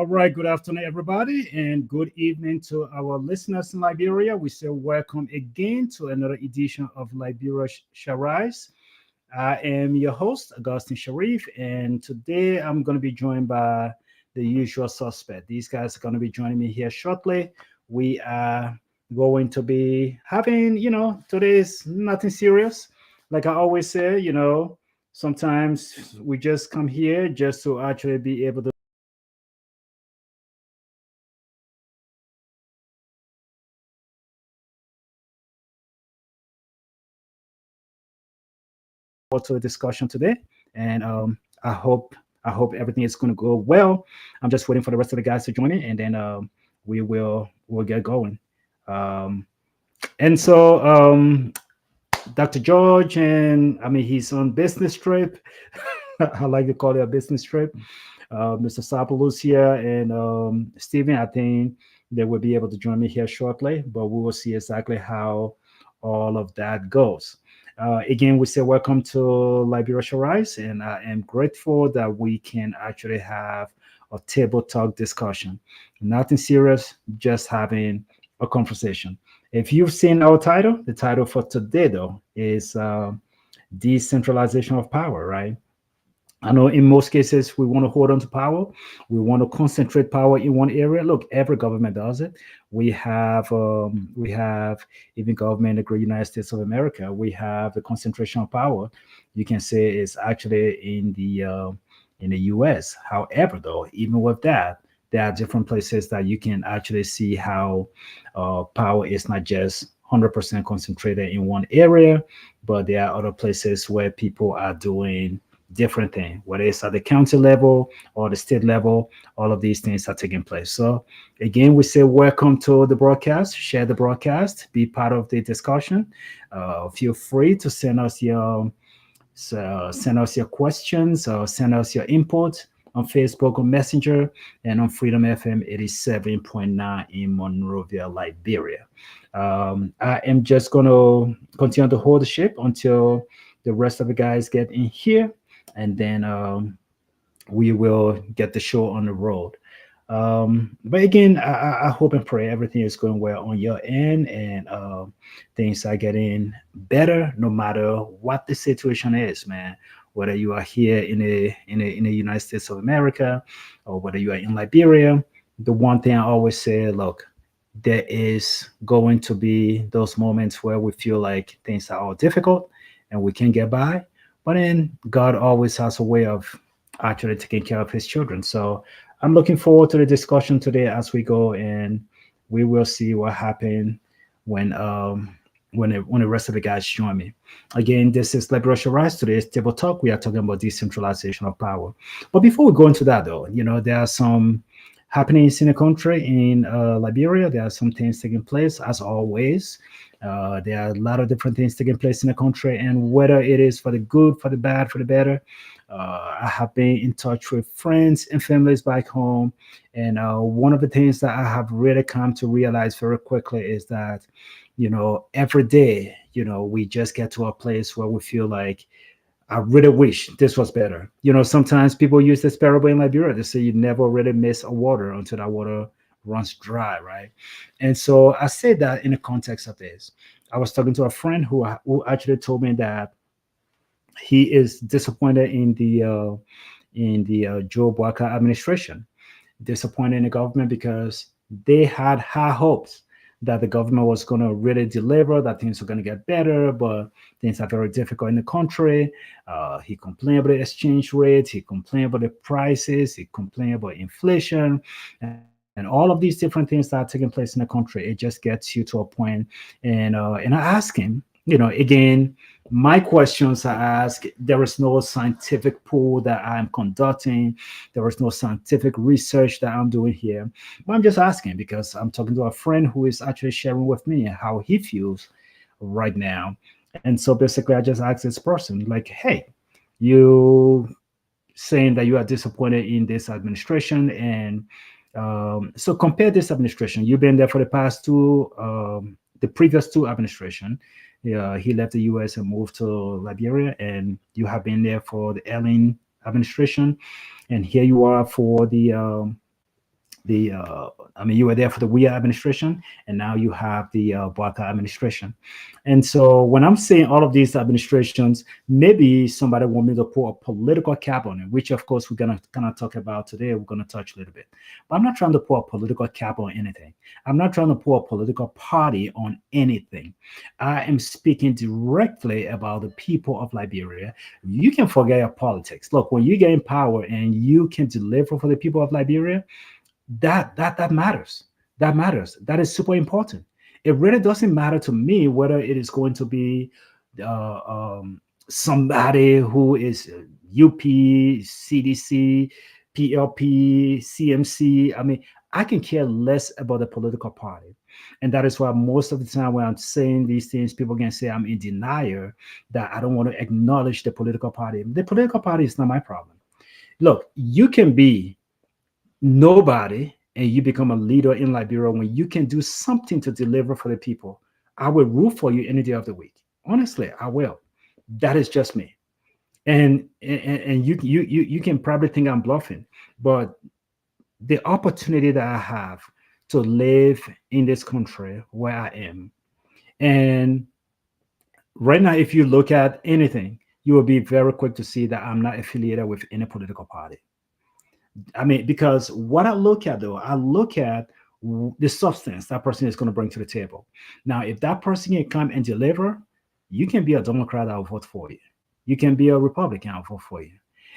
All right, good afternoon, everybody, and good evening to our listeners in Liberia. We say welcome again to another edition of Liberia Sharise. I am your host, Augustine Sharif, and today I'm going to be joined by the usual suspect. These guys are going to be joining me here shortly. We are going to be having, today's nothing serious. Like I always say, sometimes we just come here just to actually be able to the discussion today, and I hope I hope everything is going to go well. I'm just waiting for the rest of the guys to join in, and then we'll get going. Um, and so Dr. George, and I mean he's on business trip. I like to call it a business trip. Mr. Sapolus here and Stephen. I think they will be able to join me here shortly, but we will see exactly how all of that goes. Again, we say welcome to Liberia Rise, and I am grateful that we can actually have a table talk discussion. Nothing serious, just having a conversation. If you've seen our title, the title for today, though, is Decentralization of Power, right? I know in most cases we want to hold on to power. We want to concentrate power in one area. Look, every government does it. We have even government in the great United States of America. We have the concentration of power. You can say it's actually in the U.S. However, though, even with that, there are different places that you can actually see how power is not just 100% concentrated in one area, but there are other places where people are doing different thing, whether it's at the county level or the state level. All of these things are taking place. So again, we say welcome to the broadcast. Share the broadcast, be part of the discussion. Feel free to send us your questions or send us your input on Facebook or Messenger and on Freedom FM 87.9 in Monrovia, Liberia. I am just going to continue to hold the ship until the rest of the guys get in here, and then we will get the show on the road. But again, I hope and pray everything is going well on your end, and things are getting better no matter what the situation is, man. Whether you are here in the United States of America or whether you are in Liberia, the one thing I always say, look, there is going to be those moments where we feel like things are all difficult and we can't get by. But then God always has a way of actually taking care of his children. So I'm looking forward to the discussion today as we go, and we will see what happens when when the rest of the guys join me. Again, this is Liberation Rise. Today's table talk. We are talking about decentralization of power. But before we go into that, though, there are some happenings in the country in Liberia. There are some things taking place, as always. There are a lot of different things taking place in the country, and whether it is for the good, for the bad, for the better, I have been in touch with friends and families back home, and one of the things that I have really come to realize very quickly is that, every day, we just get to a place where we feel like, I really wish this was better. Sometimes people use this parable in Liberia. They say you never really miss a water until that water runs dry, right? And so I say that in the context of this. I was talking to a friend who actually told me that he is disappointed in the Joe Walker administration, disappointed in the government because they had high hopes that the government was going to really deliver, that things are going to get better, but things are very difficult in the country. He complained about the exchange rate, he complained about the prices, he complained about inflation, and all of these different things that are taking place in the country. It just gets you to a point, and I asked him, again, my questions I ask, there is no scientific pool that I'm conducting. There is no scientific research that I'm doing here. But I'm just asking because I'm talking to a friend who is actually sharing with me how he feels right now. And so basically, I just asked this person, like, hey, you saying that you are disappointed in this administration. And so compare this administration. You've been there for the previous two administration. Yeah, he left the U.S. and moved to Liberia, and you have been there for the Ellen administration, and here you are for the I mean, you were there for the Weah administration, and now you have the Barker administration. And so when I'm saying all of these administrations, maybe somebody want me to put a political cap on it, which of course we're gonna kind of talk about today. We're gonna touch a little bit, but I'm not trying to put a political cap on anything. I'm not trying to put a political party on anything. I am speaking directly about the people of Liberia. You can forget your politics. Look, when you get in power and you can deliver for the people of Liberia, that matters. That matters. That is super important. It really doesn't matter to me whether it is going to be somebody who is UP, CDC, PLP, CMC. I mean, I can care less about the political party. And that is why most of the time when I'm saying these things, people can say I'm in denial, that I don't want to acknowledge the political party. The political party is not my problem. Look, you can be nobody and you become a leader in Liberia when you can do something to deliver for the people. I will root for you any day of the week. Honestly, I will. That is just me. And you can probably think I'm bluffing, but the opportunity that I have to live in this country where I am, and right now, if you look at anything, you will be very quick to see that I'm not affiliated with any political party. I mean, because what I look at though, I look at the substance that person is going to bring to the table. Now, if that person can come and deliver, you can be a Democrat, I'll vote for you. You can be a Republican, I'll vote for you.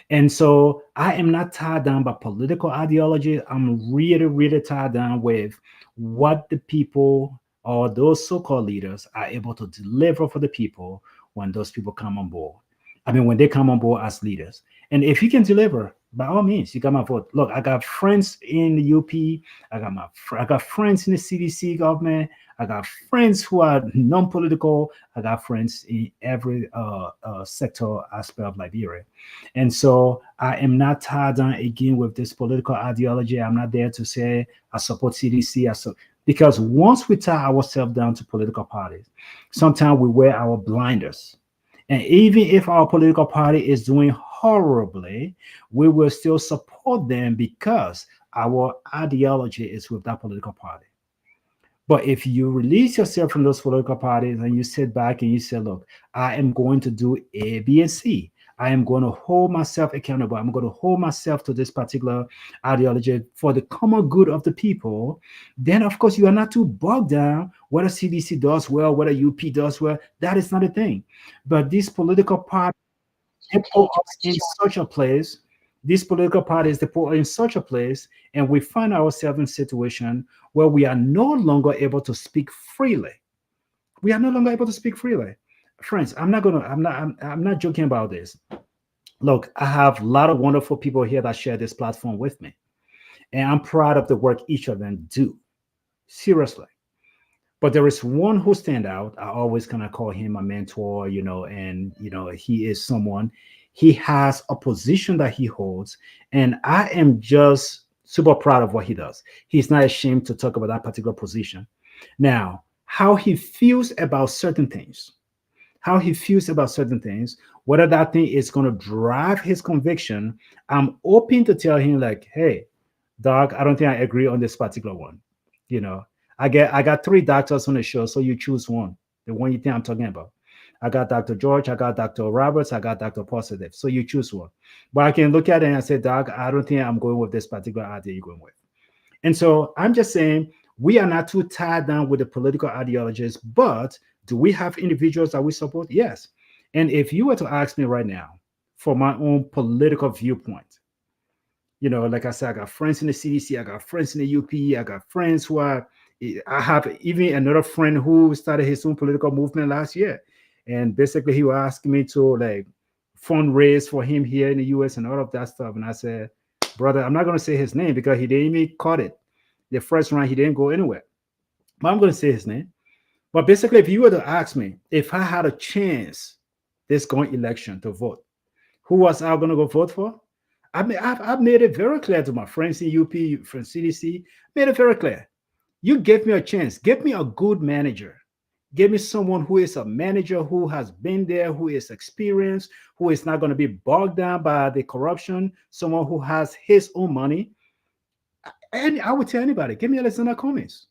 And so I am not tied down by political ideology. I'm really, really tied down with what the people or those so-called leaders are able to deliver for the people when those people come on board. I mean, when they come on board as leaders. And if you can deliver, by all means, you got my vote. Look, I got friends in the UP. I got friends in the CDC government. I got friends who are non-political. I got friends in every sector aspect of Liberia. And so I am not tied down again with this political ideology. I'm not there to say I support CDC. Because once we tie ourselves down to political parties, sometimes we wear our blinders. And even if our political party is doing horribly, we will still support them because our ideology is with that political party. But if you release yourself from those political parties and you sit back and you say, look, I am going to do A, B, and C. I am going to hold myself accountable. I'm going to hold myself to this particular ideology for the common good of the people. Then, of course, you are not too bogged down whether CDC does well, whether UP does well. That is not a thing. But these political parties, they put us in such a place. These political parties, they put us in such a place, and we find ourselves in a situation where we are no longer able to speak freely. We are no longer able to speak freely. Friends, I'm not joking about this. Look, I have a lot of wonderful people here that share this platform with me, and I'm proud of the work each of them do. Seriously. But there is one who stand out. I always kind of call him a mentor, and he is someone. He has a position that he holds, and I am just super proud of what he does. He's not ashamed to talk about that particular position. Now, how he feels about certain things, whether that thing is going to drive his conviction, I'm open to tell him like, hey, doc, I don't think I agree on this particular one. You know, I got three doctors on the show, so you choose one, the one you think I'm talking about. I got Dr. George, I got Dr. Roberts, I got Dr. Positive. So you choose one. But I can look at it and say, Doc, I don't think I'm going with this particular idea you're going with. And so I'm just saying we are not too tied down with the political ideologies, but do we have individuals that we support? Yes. And if you were to ask me right now for my own political viewpoint, like I said, I got friends in the CDC, I got friends in the UP, I got friends who are, I have even another friend who started his own political movement last year. And basically he was asking me to like fundraise for him here in the US and all of that stuff. And I said, brother, I'm not going to say his name because he didn't even cut it. The first round, he didn't go anywhere. But I'm going to say his name. But basically, if you were to ask me if I had a chance this going election to vote, who was I going to go vote for? I've made it very clear to my friends in UP, from CDC, made it very clear. You give me a chance. Give me a good manager. Give me someone who is a manager, who has been there, who is experienced, who is not going to be bogged down by the corruption, someone who has his own money. And I would tell anybody, give me Alexander Cummings.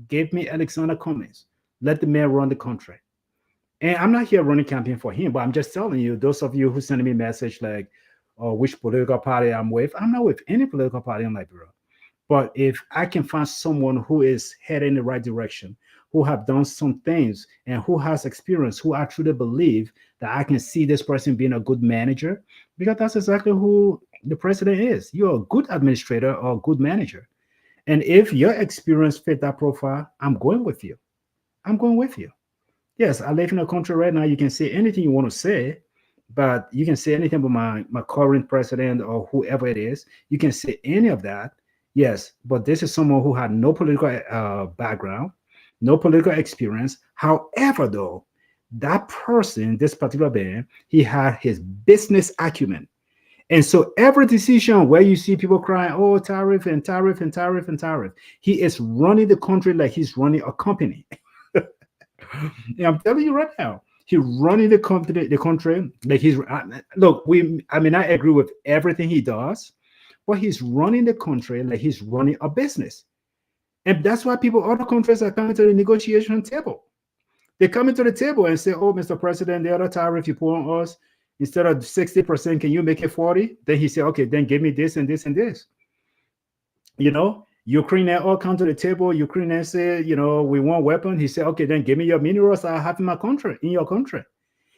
Give me Alexander Cummings. Let the man run the country. And I'm not here running campaign for him, but I'm just telling you, those of you who send me a message like, oh, which political party I'm with, I'm not with any political party in Liberia. But if I can find someone who is heading in the right direction, who have done some things and who has experience, who I truly believe that I can see this person being a good manager, because that's exactly who the president is. You're a good administrator or a good manager. And if your experience fit that profile, I'm going with you. I'm going with you. Yes, I live in a country right now. You can say anything you want to say, but you can say anything about my current president or whoever it is. You can say any of that. Yes, but this is someone who had no political background, no political experience. However, though, that person, this particular man, he had his business acumen. And so every decision where you see people crying, oh, tariff and tariff and tariff and tariff, he is running the country like he's running a company. Yeah, I'm telling you right now, he's running the country like he's look. I mean, I agree with everything he does, but he's running the country like he's running a business, and that's why people, other countries, are coming to the negotiation table. They come into the table and say, "Oh, Mr. President, the other tariff you put on us, instead of 60%, can you make it 40?" Then he said, "Okay, then give me this and this and this." You know, Ukraine all come to the table. Ukraine say, we want weapon. He said, okay, then give me your minerals I have in my country, in your country.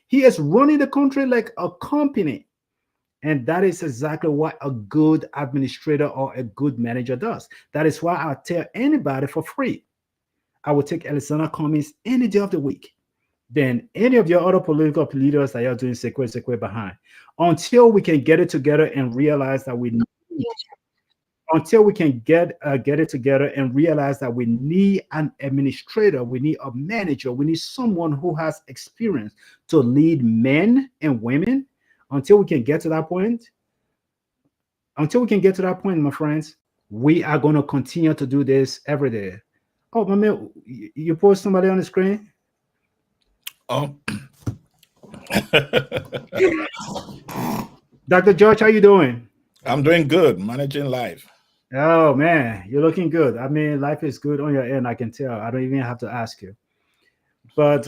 He is running the country like a company. And that is exactly what a good administrator or a good manager does. That is why I tell anybody for free, I will take Alexander Cummings any day of the week than any of your other political leaders that you're doing secret behind, until we can get it together and realize that we need, until we can get it together and realize that we need an administrator, we need a manager, we need someone who has experience to lead men and women. Until we can get to that point, my friends, we are going to continue to do this every day. Oh, my man, you post somebody on the screen? Oh. Dr. George, how you doing? I'm doing good, managing life. Oh man, you're looking good. I mean, life is good on your end. I can tell. I don't even have to ask you. But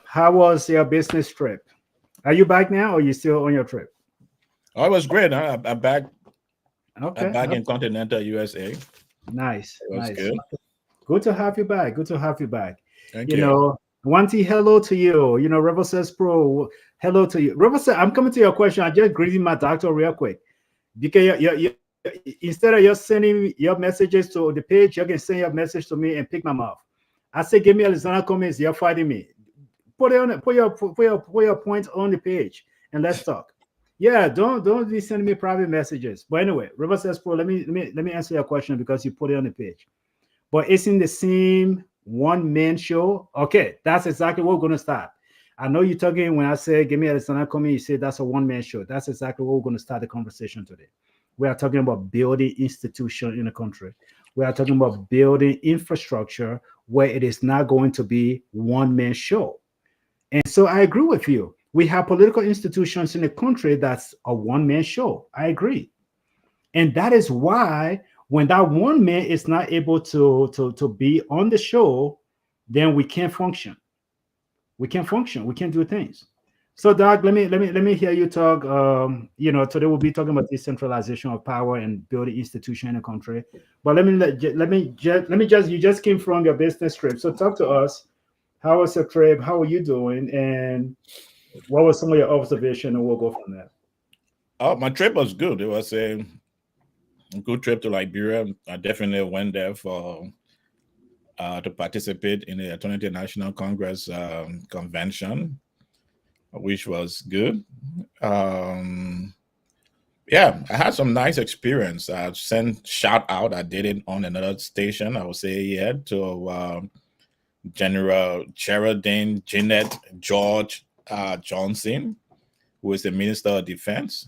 how was your business trip? Are you back now, or are you still on your trip? Oh, it was great. Huh? I'm back. Okay. I'm back in continental USA. Nice. It was Nice. good. Good to have you back. Good to have you back. Thank you. Wanty, hello to you. Rebel says Pro, hello to you. Rebel says, I'm coming to your question. I just greeted my doctor real quick. Because instead of just sending your messages to the page, you can send your message to me and pick my mouth. I say, give me Alexander Cummings. You're fighting me. Put your point on the page and let's talk. Yeah, don't be sending me private messages. But anyway, River says Pro, let me answer your question because you put it on the page. But it's in the same one-man show. Okay, that's exactly what we're gonna start. I know you're talking when I say give me Alexander Cummings, you say that's a one-man show. That's exactly what we're gonna start the conversation today. We are talking about building institution in the country. We are talking about building infrastructure where it is not going to be one-man show. And so I agree with you. We have political institutions in the country that's a one-man show. I agree. And that is why when that one man is not able to be on the show, then we can't function. We can't function. We can't do things. So, Doc, let me hear you talk. Today we'll be talking about decentralization of power and building institution in the country. But let me just you just came from your business trip, so talk to us. How was your trip? How are you doing? And what was some of your observation? And we'll go from there. Oh, my trip was good. It was a good trip to Liberia. I definitely went there for to participate in the Alternative National Congress convention, which was good. Yeah, I had some nice experience. I sent shout out. I did it on another station. I would say to General Geraldine Jeanette George Johnson, who is the Minister of Defense.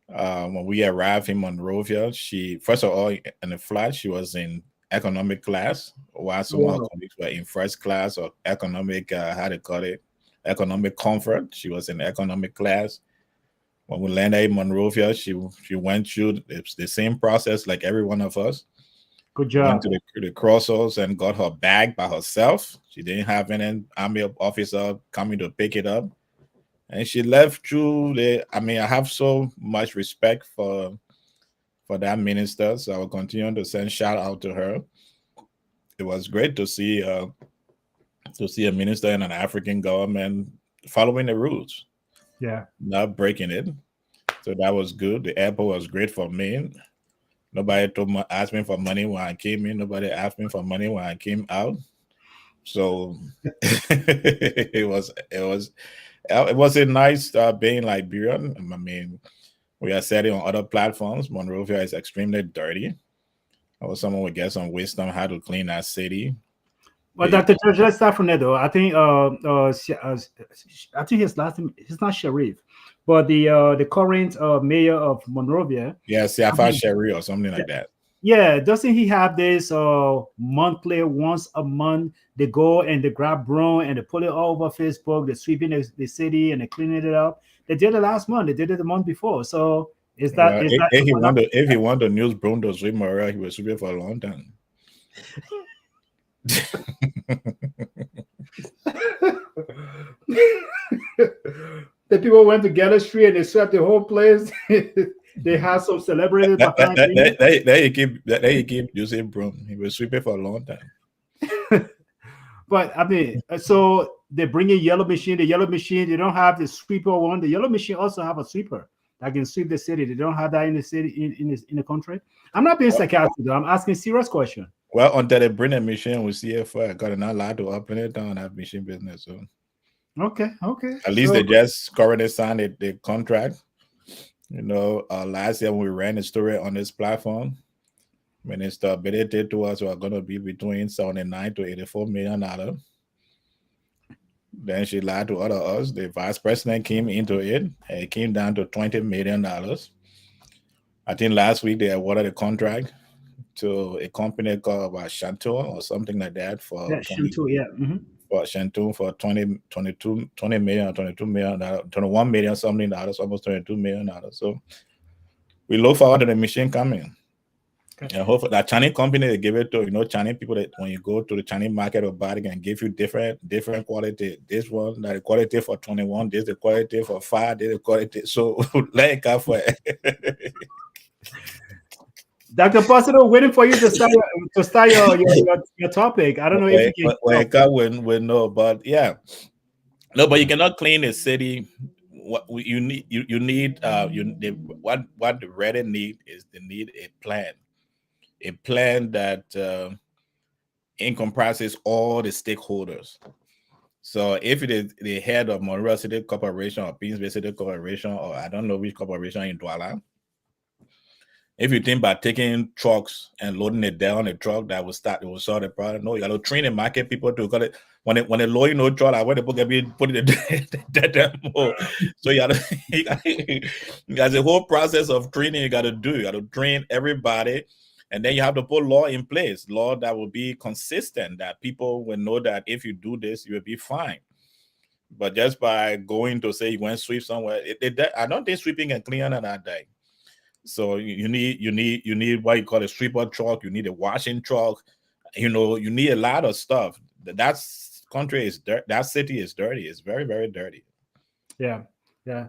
When we arrived in Monrovia, she, first of all, in the flight, she was in economic class, while some of her colleagues were in first class or economic, how to call it, economic comfort. She was in economic class. When we landed in Monrovia, she went through the same process like every one of us. Good Went job. to the crossroads and got her bag by herself. She didn't have any army officer coming to pick it up, and she left through the. I mean, I have so much respect for that minister, so I will continue to send shout out to her. It was great to see a minister in an African government following the rules, Yeah. not breaking it. So that was good. The airport was great for me. Nobody asked me for money when I came in. Nobody asked me for money when I came out. So it was a nice being Liberian. I mean, we are setting on other platforms. Monrovia is extremely dirty. I was someone would get some wisdom how to clean that city. Well, The Dr. George, let's start from there, though. I think his last name, he's not Sharif, but the current mayor of Monrovia. yeah, I Siafa mean, Sherry or something like that. yeah, doesn't he have this monthly, once a month, they go and they grab broom and they put it all over Facebook, they're sweeping the city and they're cleaning it up. They did it last month, they did it the month before. So is that Well, is that if he wanted to news Bruno swim Maria, he was swimming for a long time. the people went to Gather Street and they swept the whole place. They had some celebrities behind cleaning. There you keep using broom. He was sweeping for a long time. But I mean, so they bring a yellow machine. The yellow machine, they don't have the sweeper one. The yellow machine also have a sweeper that can sweep the city. They don't have that in the city in the country. I'm not being sarcastic though. I'm asking a serious question. Well, until they bring a machine, we see it for got not allowed to open it down that machine business. So Okay, okay. at least So they just currently signed the contract. Last year when we ran the story on this platform, Minister ability to us were going to be between 79 to 84 million dollars. Then she lied to other us. The vice president came into it. It came down to $20 million. I think last week they awarded a contract to a company called Shantou or something like that yeah, Shinto, yeah. for Shantou for 20 million, 22 million, 21 million something dollars, almost $22 million. So we look forward to the machine coming. Okay. And hopefully that Chinese company they give it to, Chinese people that when you go to the Chinese market or buy, they can give you different quality. This one, that the quality for 21, this the quality for 5, this the quality. So let it go for it. Dr. Positive, waiting for you to start your topic. I don't know if you can. When it come, we know, but yeah. No, but you cannot clean the city. What you need, you need what the Reddit need is they need a plan that encompasses all the stakeholders. So if it is the head of Monroe City Corporation or Beans Bay City Corporation or I don't know which corporation in Douala, if you think about taking trucks and loading it down a truck that will solve the problem, no, you got to train and market people to cut it. When they load no truck, like when the book get be put in the demo. So there's a whole process of training you got to do. You got to train everybody, and then you have to put law in place, law that will be consistent, that people will know that if you do this, you will be fine. But just by going to say you went sweep somewhere, I don't think sweeping and cleaning on that day. So you need what you call a sweeper truck. You need a washing truck. You need a lot of stuff. That's country is dirt. That city is dirty. It's very, very dirty. Yeah, yeah.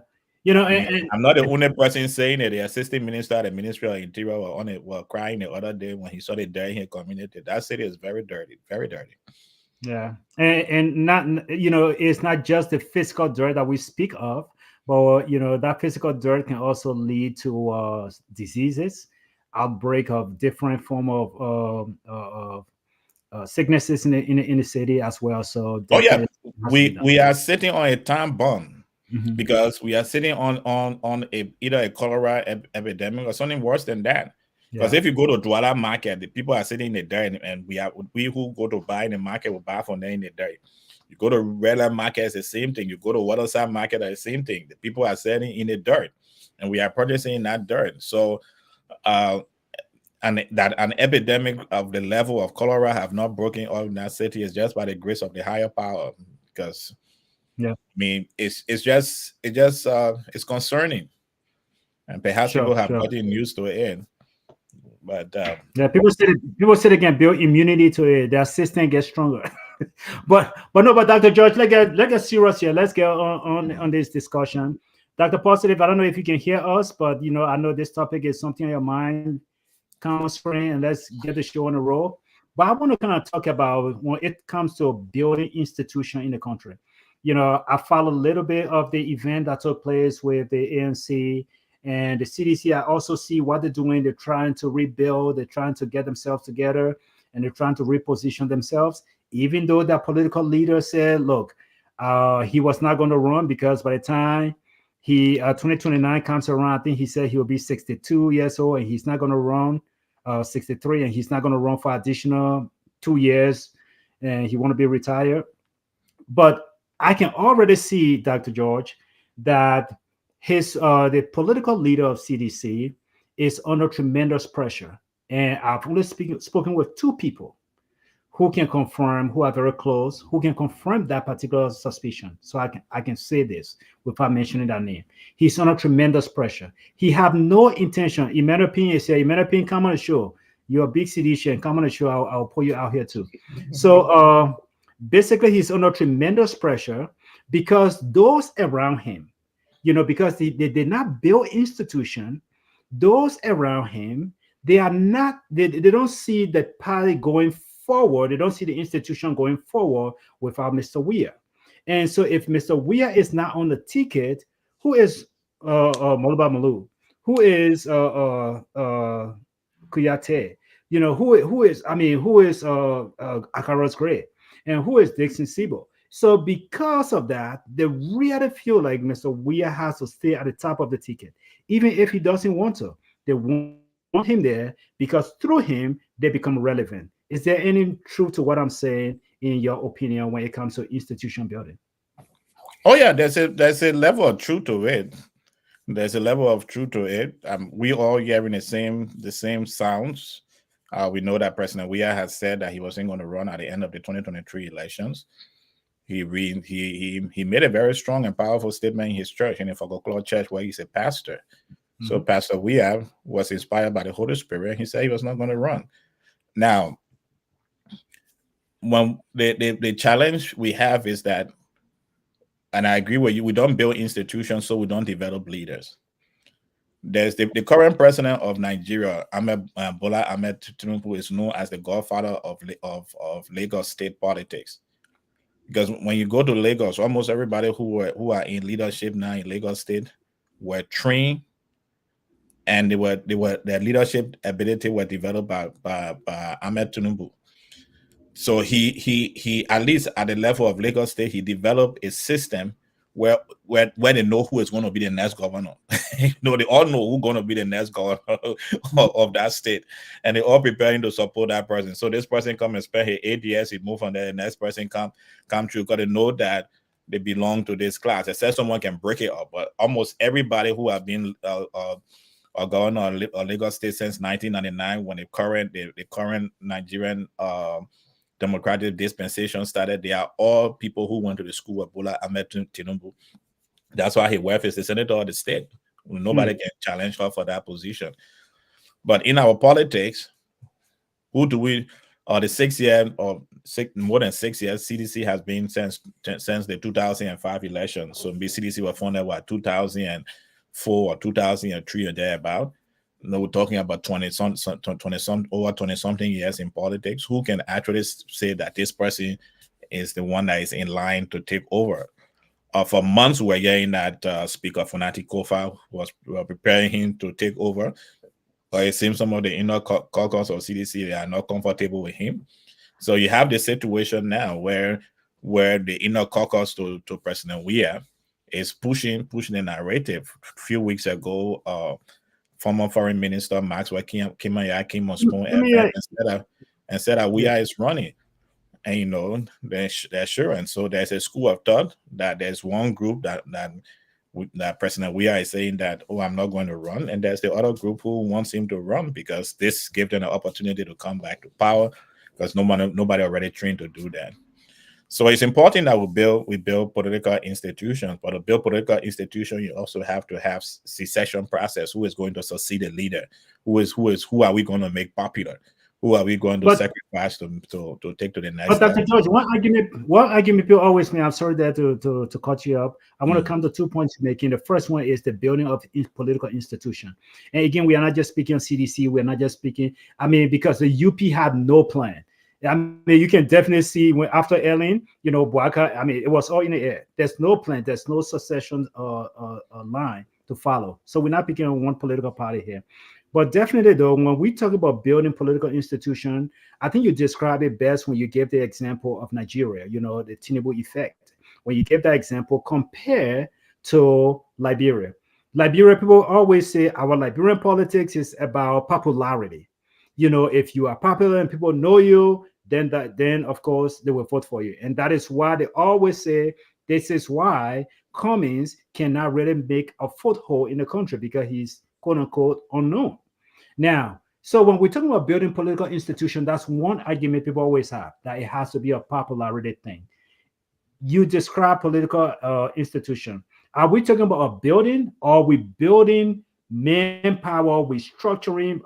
I'm not the only person saying it. The assistant minister at the Ministry of Interior were crying the other day when he saw the dirt in his community. That city is very dirty, very dirty. Yeah, and not it's not just the physical dirt that we speak of, but that physical dirt can also lead to diseases, outbreak of different form of sicknesses in the city as well. So Oh yeah, definitely has to be done. we are sitting on a time bomb Mhm. because we are sitting on either a cholera epidemic or something worse than that. Because Yeah, if you go to Douala market, the people are sitting in the dirt, and we who go to buy in the market will buy from there in the dirt. You go to Redland market, it's the same thing. You go to Waterside market, it's the same thing. The people are sitting in the dirt, and we are purchasing that dirt. So, and that an epidemic of the level of cholera have not broken out in that city is just by the grace of the higher power. Because yeah, I mean, it's concerning, and perhaps sure, people have sure. gotten used to it. But Yeah, people say they can build immunity to it. Their system gets stronger. But no, but Dr. George, let's get serious here. Let's get on this discussion. Dr. Positive, I don't know if you can hear us, but I know this topic is something on your mind. Come on screen and let's get the show on the roll. But I want to kind of talk about when it comes to building institution in the country. I followed a little bit of the event that took place with the ANC and the CDC. I also see what they're doing. They're trying to rebuild, they're trying to get themselves together, and they're trying to reposition themselves, even though that political leader said, look, he was not going to run because by the time 2029 comes around, I think he said he will be 62 years old and he's not going to run 63, and he's not going to run for additional 2 years, and he want to be retired. But I can already see, Dr. George, that the political leader of CDC is under tremendous pressure. And I've only spoken with two people who can confirm, who are very close, who can confirm that particular suspicion. So I can say this without mentioning that name. He's under tremendous pressure. He have no intention. Emmanuel Pin say, Emmanuel Pin, come on the show. You're a big CDC, come on the show. I'll pull you out here too. So basically, he's under tremendous pressure because those around him, because they did not build institution, those around him, they don't see the party going forward. They don't see the institution going forward without Mr. Weir. And so if Mr. Weir is not on the ticket, who is Moluba Malu? Who is Kuyate? Who is Akaros Gray? And who is Dixon Sibo? So because of that, they really feel like Mr. Weir has to stay at the top of the ticket, even if he doesn't want to. They want him there because through him they become relevant. Is there any truth to what I'm saying in your opinion when it comes to institution building? oh yeah, there's a level of truth to it. There's a level of truth to it. We all hearing the same sounds. We know that President Weir has said that he wasn't going to run at the end of the 2023 elections. He made a very strong and powerful statement in his church, in the Fogoklo Church, where he's a pastor. Mm-hmm. So Pastor Weir was inspired by the Holy Spirit. He said he was not going to run. Now, when the challenge we have is that, and I agree with you, we don't build institutions, so we don't develop leaders. There's the current president of Nigeria, Bola Ahmed Tinubu, is known as the godfather of Lagos state politics. Because when you go to Lagos, almost everybody who are in leadership now in Lagos state were trained, and their leadership ability were developed by Ahmed Tinubu. So he at least at the level of Lagos state, he developed a system where they know who is going to be the next governor. They all know who's going to be the next governor of that state, and they're all preparing to support that person. So this person come and spend his 8 years, he move on there, the next person come through, got to know that they belong to this class. Except someone can break it up, but almost everybody who have been a governor of Lagos state since 1999, when the current Nigerian democratic dispensation started, they are all people who went to the school of Bola Ahmed Tinubu. That's why his wife is the senator of the state. Nobody can challenge her for that position. But in our politics, who do we? The 6 year or more than 6 years, CDC has been since the 2005 election. So CDC was founded 2004 or 2003 or thereabout. We're talking about 20 something years in politics. Who can actually say that this person is the one that is in line to take over? For months, we're hearing that Speaker Funati Kofa was preparing him to take over. But it seems some of the inner caucus of CDC, they are not comfortable with him. So you have the situation now where the inner caucus to President Weir is pushing the narrative. A few weeks ago, former Foreign Minister Maxwell Kimaya came on Spoon FM and said that Weir is running. And they're sure. And so there's a school of thought that there's one group that President Weir is saying that, I'm not going to run. And there's the other group who wants him to run because this gives them an opportunity to come back to power, because nobody already trained to do that. So it's important that we build political institutions, but to build political institution, you also have to have secession process. Who is going to succeed a leader? Who are we going to make popular? Who are we going to But sacrifice to take to the next But step? Dr. George, one argument people always make, I'm sorry there to cut you up. I want to Mm. come to 2 points you're making. The first one is the building of political institution. And again, we are not just speaking on CDC, we're not just speaking, I mean, because the UP had no plan. I mean, you can definitely see when after Ellen, Boaka, I mean, it was all in the air. There's no plan, there's no succession line to follow. So we're not picking on one political party here. But definitely, though, when we talk about building political institution, I think you describe it best when you gave the example of Nigeria, the Tinubu effect. When you gave that example, compare to Liberia. Liberia, people always say our Liberian politics is about popularity. If you are popular and people know you, then of course they will vote for you. And that is why they always say this is why Cummings cannot really make a foothold in the country because he's quote unquote unknown. Now, so when we're talking about building political institution, that's one argument people always have, that it has to be a popularity thing. You describe political institution. Are we talking about a building, or are we building manpower, we're structuring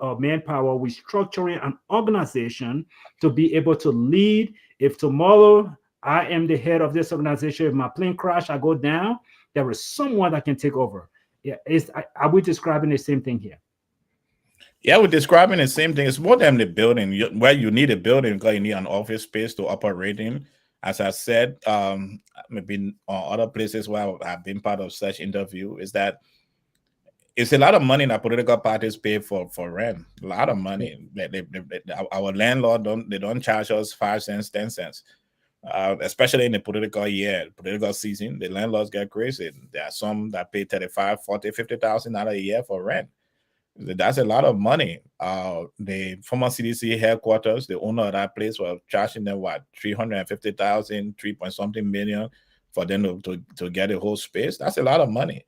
an organization to be able to lead? If tomorrow I am the head of this organization, if my plane crash, I go down, there is someone that can take over. Yeah, are we describing the same thing here? Yeah, we're describing the same thing. It's more than the building. Where you need a building because you need an office space to operate in. As I said, maybe on other places where I've been part of such interview, is that it's a lot of money that political parties pay for rent. A lot of Yeah. money. Our landlord don't charge us 5 cents, 10 cents. Especially in the political year, political season, the landlords get crazy. There are some that pay 35, 40, 50,000 a year for rent. That's a lot of money. The former CDC headquarters, the owner of that place, was charging them what 350,000, 3 point something million for them to get a whole space. That's a lot of money.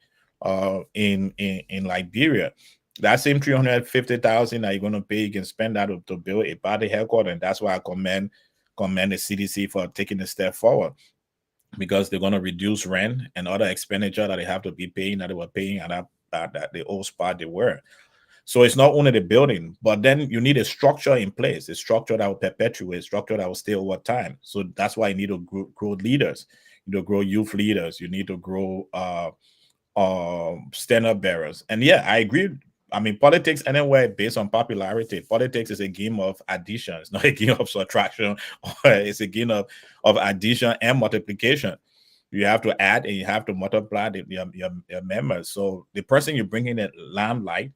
In Liberia, that same 350,000 that you're going to pay, you can spend that to build a party headquarters. And that's why I commend the CDC for taking a step forward, because they're going to reduce rent and other expenditure that they have to be paying that they were paying at that the old spot they were. So it's not only the building, but then you need a structure in place, a structure that will perpetuate, a structure that will stay over time. So that's why you need to grow leaders, you need to grow youth leaders, you need to grow stand-up bearers. And yeah, I agree. I mean, politics anyway based on popularity. Politics is a game of addition. It's not a game of subtraction. It's a game of addition and multiplication. You have to add and you have to multiply your members. So the person you bring in the limelight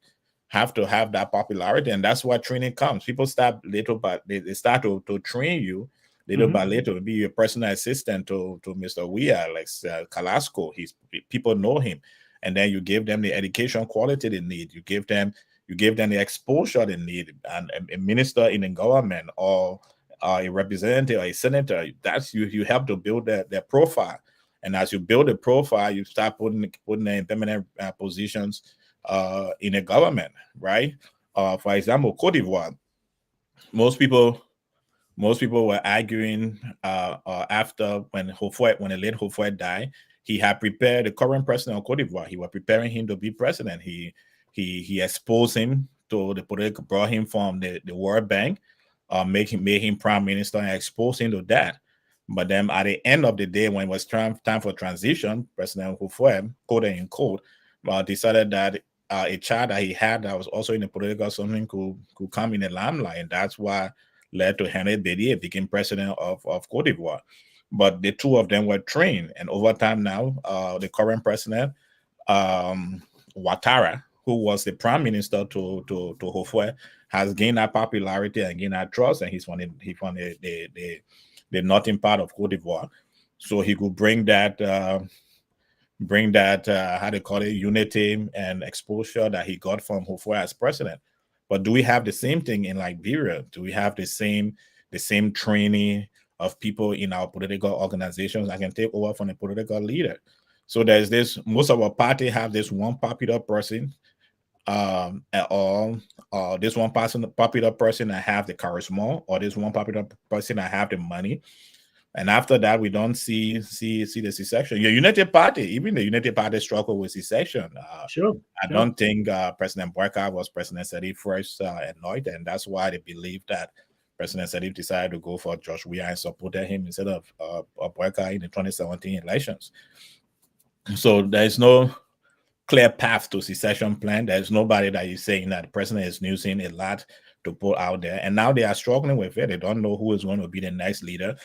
have to have that popularity, and that's why training comes. People start little, but they start to train you little by Mhm. little. Be your personal assistant to Mr. Weir, like Kalasco. He's people know him, and then you give them the education quality they need. You give them the exposure they need, and a minister in the government or a representative or a senator. That's you help to build their profile, and as you build a profile, you start putting them in permanent positions in a government, right? For example, Cote d'Ivoire. Most people, most people were arguing after when the late Houphouët died, he had prepared the current president of Cote d'Ivoire. He was preparing him to be president. He exposed him to the political, brought him from the World Bank, made him prime minister and exposed him to that. But then at the end of the day, when it was time for transition, President Houphouët, quote unquote, decided that a child that he had that was also in the political something could come in the limelight. And that's why led to Henry Bédier became president of Cote d'Ivoire. But the two of them were trained. And over time now, the current president, um, Ouattara, who was the prime minister to Houphouët, has gained that popularity and gained that trust. And the northern part of Cote d'Ivoire. So he could bring that how they call it unity and exposure that he got from Houphouët as president. But do we have the same thing in Liberia? Do we have the same training of people in our political organizations that can take over from a political leader? So there's this. Most of our party have this one popular person, or this one popular person that have the charisma, or this one popular person that have the money, And after that, we don't see the secession. Your United Party, even the United Party struggle with secession. Sure, I sure. don't think President Boyka was President Sirleaf first annoyed, and that's why they believe that President Sirleaf decided to go for George Weah and supported him instead of Boyka in the 2017 elections. So there is no clear path to secession plan. There's nobody that is saying that the president is using a lot to put out there, and now they are struggling with it. They don't know who is going to be the next leader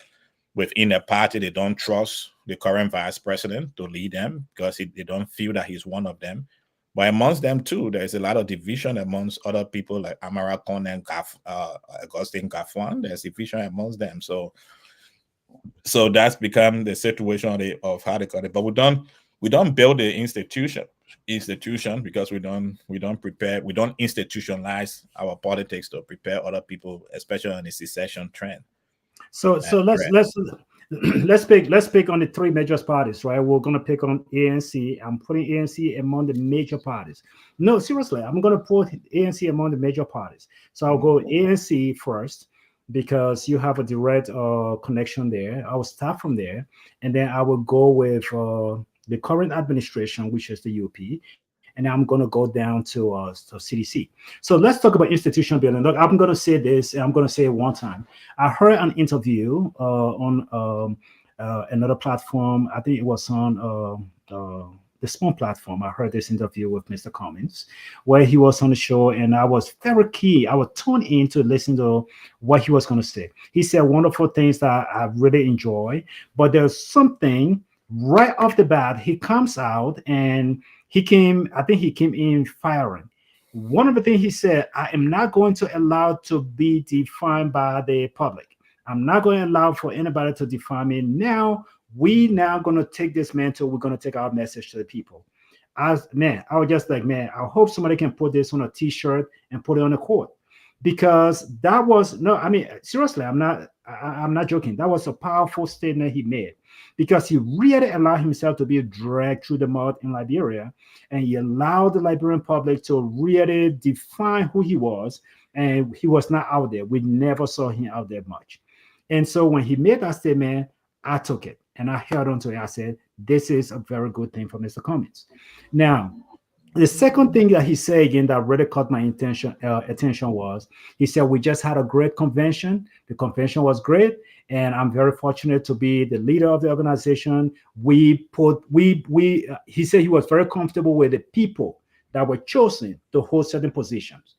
within the party. They don't trust the current vice president to lead them because they don't feel that he's one of them. But amongst them too, there's a lot of division amongst other people like Amara Khan and Augustine Gafwan. There's division amongst them. So that's become the situation of how they got it. But we don't build the institution because we don't institutionalize our politics to prepare other people, especially on the secession trend. So let's pick on the three major parties, right? We're gonna pick on ANC. I'm putting ANC among the major parties. No, seriously, I'm gonna put ANC among the major parties. So I'll go ANC first because you have a direct connection there. I will start from there, and then I will go with the current administration, which is the UP, and I'm going to go down to CDC. So let's talk about institutional building. Look, I'm going to say this, and I'm going to say it one time. I heard an interview on another platform. I think it was on the Spawn platform. I heard this interview with Mr. Cummins, where he was on the show, and I was very key. I was tuned in to listen to what he was going to say. He said wonderful things that I really enjoy, but there's something right off the bat. He comes out and I think he came in firing. One of the things he said, I am not going to allow to be defined by the public. I'm not going to allow for anybody to define me. Now, we now going to take this mantle. We're going to take our message to the people. I was just like, man, I hope somebody can put this on a t-shirt and put it on the court. Because that was seriously, I'm not joking. That was a powerful statement he made because he really allowed himself to be dragged through the mud in Liberia, and he allowed the Liberian public to really define who he was, and he was not out there. We never saw him out there much. And so when he made that statement, I took it and I held on to it. I said, this is a very good thing for Mr. Cummins. Now, the second thing that he said again that really caught my attention was he said we just had a great convention. The convention was great, and I'm very fortunate to be the leader of the organization. He said he was very comfortable with the people that were chosen to hold certain positions,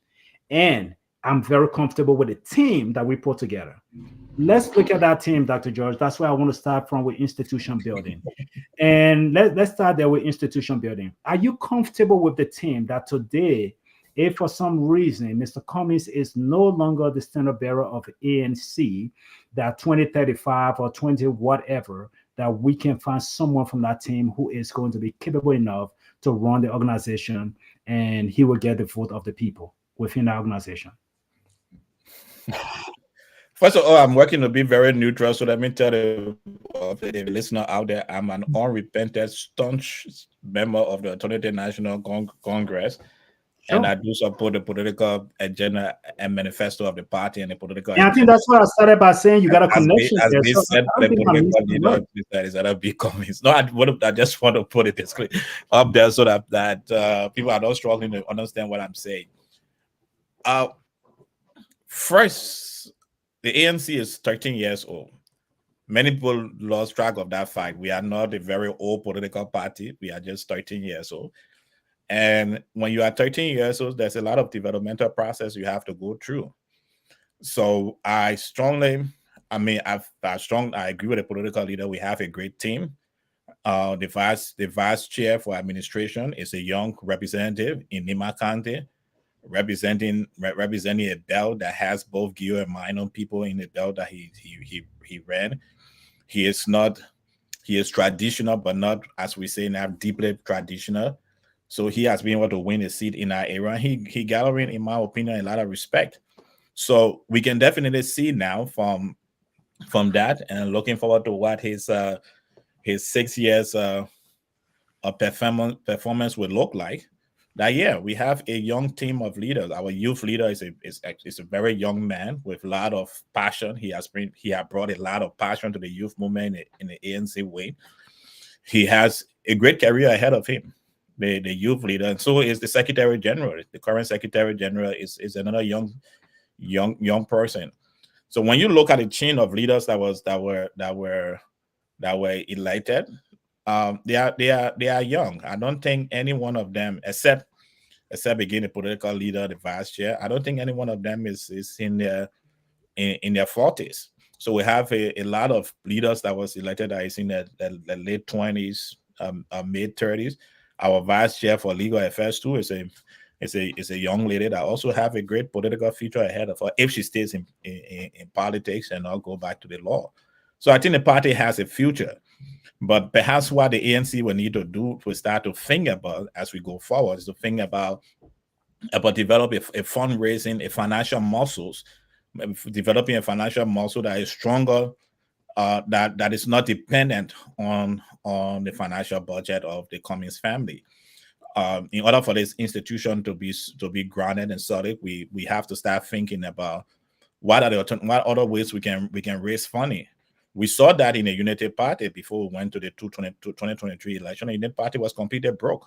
and I'm very comfortable with the team that we put together. Let's look at that team, Dr. George. That's where I want to start from with institution building. And let's start there with institution building. Are you comfortable with the team that today, if for some reason Mr. Cummins is no longer the standard bearer of ANC, that 2035 or 20 whatever, that we can find someone from that team who is going to be capable enough to run the organization, and he will get the vote of the people within that organization? First of all, I'm working to be very neutral. So let me tell the listener out there, I'm an unrepentant, staunch member of the Alternative National Congress. Sure. And I do support the political agenda and manifesto of the party and the political. Yeah, I think that's why I started by saying you got a connection. As they said, the political leader is that be Cummins. No, I just want to put it this up there so that people are not struggling to understand what I'm saying. First, the ANC is 13 years old. Many people lost track of that fact. We are not a very old political party. We are just 13 years old. And when you are 13 years old, there's a lot of developmental process you have to go through. So I agree with the political leader. We have a great team. The vice chair for administration is a young representative in Nima County, representing a belt that has both Gio and Minor people in the belt that he ran. He is traditional, but not, as we say now, deeply traditional. So he has been able to win a seat in our area. He gathering, in my opinion, a lot of respect. So we can definitely see now from that, and looking forward to what his 6 years of performance would look like. that yeah, we have a young team of leaders. Our youth leader is a very young man with a lot of passion. He has brought a lot of passion to the youth movement in the ANC way. He has a great career ahead of him, the youth leader, and so is the Secretary General. The current Secretary General is another young person. So when you look at the chain of leaders that were elected, they are young. I don't think any one of them, except again the political leader, the vice chair, I don't think any one of them is in their 40s. So we have a lot of leaders that was elected that is in the late 20s, mid 30s. Our vice chair for legal affairs too is a young lady that also have a great political future ahead of her if she stays in politics and not go back to the law. So I think the party has a future. But perhaps what the ANC will need to do to start to think about as we go forward is to think about develop a fundraising, a financial muscles, developing a financial muscle that is stronger, that is not dependent on the financial budget of the Cummings family. In order for this institution to be grounded and solid, we have to start thinking about what other ways we can raise money. We saw that in the United Party before we went to the 2023 election. The United Party was completely broke.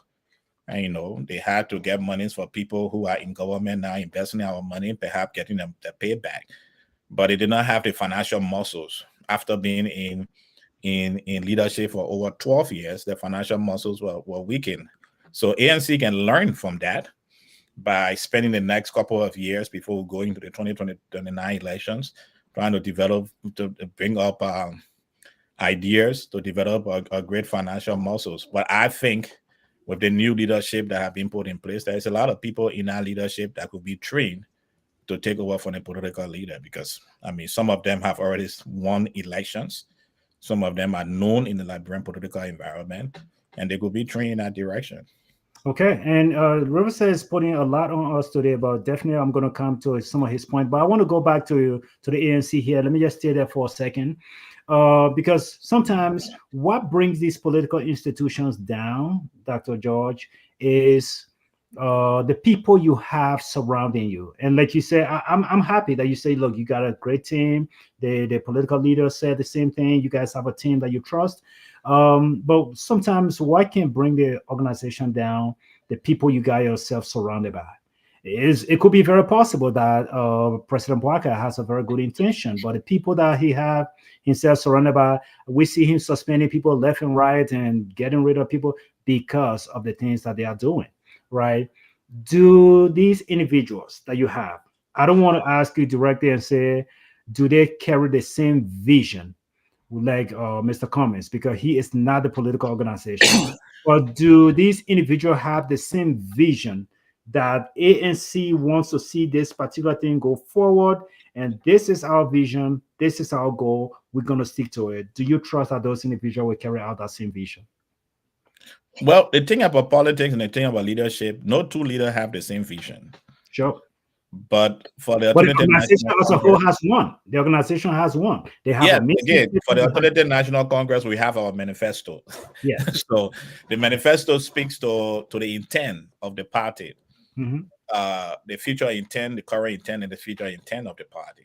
And they had to get monies for people who are in government now investing our money, perhaps getting them the payback. But they did not have the financial muscles. After being in leadership for over 12 years, the financial muscles were weakened. So ANC can learn from that by spending the next couple of years before going to the 2029 elections, trying to bring up ideas to develop a great financial muscles. But I think with the new leadership that have been put in place, there is a lot of people in our leadership that could be trained to take over from a political leader, because some of them have already won elections. Some of them are known in the Liberian political environment, and they could be trained in that direction. Okay, and Riverside is putting a lot on us today, but definitely I'm going to come to some of his point. But I want to go back to the ANC here. Let me just stay there for a second, because sometimes what brings these political institutions down, Dr. George, is the people you have surrounding you. And like you said, I'm happy that you say, look, you got a great team. The political leader said the same thing. You guys have a team that you trust. But sometimes what can bring the organization down? The people you got yourself surrounded by. It could be very possible that President Boakai has a very good intention, but the people that he have himself surrounded by, we see him suspending people left and right and getting rid of people because of the things that they are doing, right? Do these individuals that you have, I don't want to ask you directly and say, do they carry the same vision like Mr. Cummings, because he is not the political organization? Or do these individuals have the same vision that ANC wants to see this particular thing go forward, and this is our vision, this is our goal, we're going to stick to it? Do you trust that those individuals will carry out that same vision? Well, the thing about politics and the thing about leadership, no two leaders have the same vision. Sure. But for the But the Alternative organization National as a Congress, whole has one. The organization has one. They have yeah, a mission again, for the statement. Alternative National Congress, we have our manifesto. Yes. So the manifesto speaks to the intent of the party, Mhm. the future intent, the current intent, and the future intent of the party.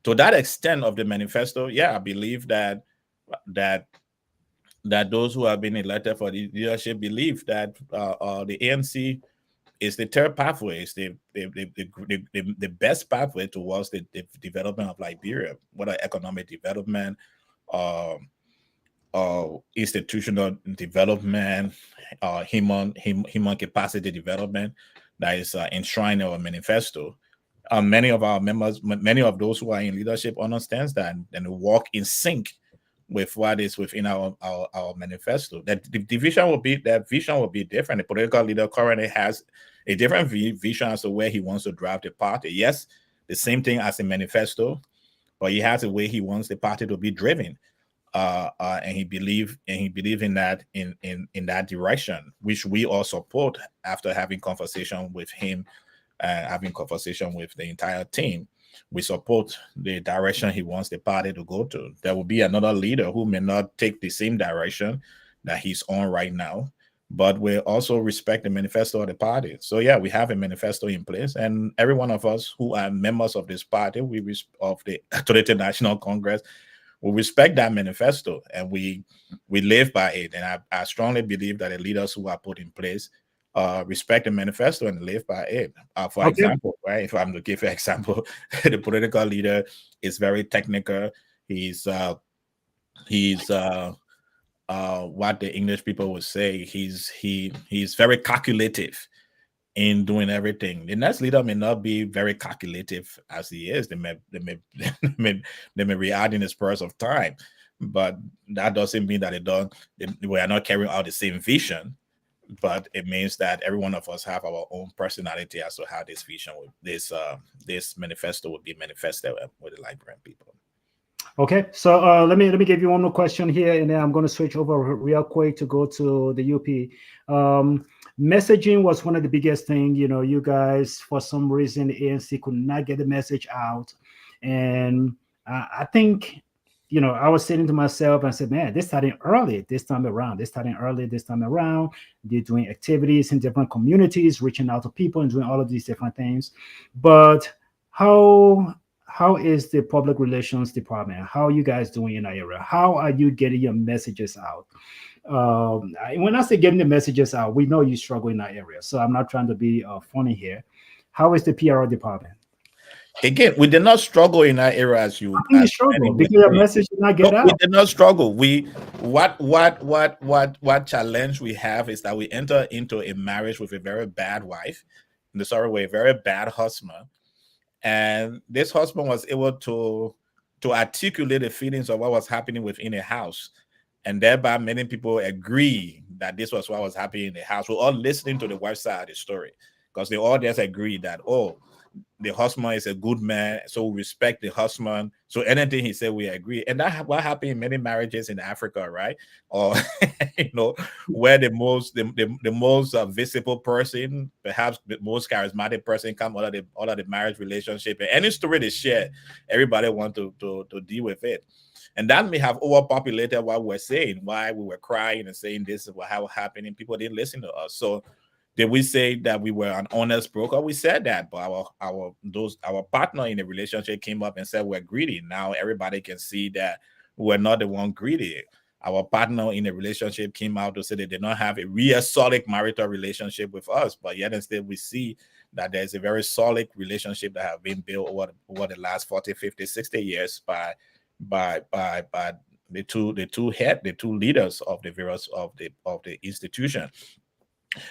To that extent of the manifesto, yeah, I believe that those who have been elected for the leadership believe that the ANC is the third pathway, is the best pathway towards the development of Liberia, whether economic development, um, institutional development, human capacity development that is enshrined in our manifesto. Many of our members, many of those who are in leadership understands that and walk in sync with what is within our manifesto. That vision will be different. The political leader currently has a different vision as to where he wants to drive the party. Yes, the same thing as a manifesto, but he has a way he wants the party to be driven. And he believe in that in that direction, which we all support after having conversation with him, having conversation with the entire team. We support the direction he wants the party to go to. There will be another leader who may not take the same direction that he's on right now, but we also respect the manifesto of the party. So yeah, we have a manifesto in place, and every one of us who are members of this party, of the National Congress, we respect that manifesto, and we live by it. And I strongly believe that the leaders who are put in place respect the manifesto and live by it. For Okay. example, right? If I'm to give an example, the political leader is very technical. He's what the English people would say. He's very calculative in doing everything. The next leader may not be very calculative as he is. They may react in the spurs of time, but that doesn't mean that we are not carrying out the same vision. But it means that every one of us have our own personality as to how this vision, this manifesto would be manifested with the Liberian people. Okay, so let me give you one more question here, and then I'm going to switch over real quick to go to the UP. Messaging was one of the biggest thing. You guys, for some reason, the ANC could not get the message out, and I think, I was saying to myself and said, man, this starting early this time around. They're doing activities in different communities, reaching out to people and doing all of these different things. But how is the public relations department? How are you guys doing in that area? How are you getting your messages out? When I say getting the messages out, we know you struggle in that area. So I'm not trying to be funny here. How is the PR department? Again, we did not struggle in that area as you How can you as struggle? many were Because your saying. message did not No, get we out. did not struggle. What challenge we have is that we enter into a marriage with a very bad wife, in the sorry way, a very bad husband, and this husband was able to articulate the feelings of what was happening within a house, and thereby many people agree that this was what was happening in the house. We're all listening to the wife side of the story because they all just agree that, oh, the husband is a good man, so we respect the husband. So anything he said, we agree, and that what happened in many marriages in Africa, right? Or where the most visible person, perhaps the most charismatic person, come out of the marriage relationship. And any story they share, everybody want to deal with it, and that may have overpopulated what we're saying, why we were crying and saying this is what happening. People didn't listen to us, so did we say that we were an honest broker? We said that, but our partner in the relationship came up and said we're greedy. Now everybody can see that we're not the one greedy. Our partner in the relationship came out to say they did not have a real solid marital relationship with us, but yet instead we see that there's a very solid relationship that have been built over the last 40, 50, 60 years by the two leaders of the various of the institution.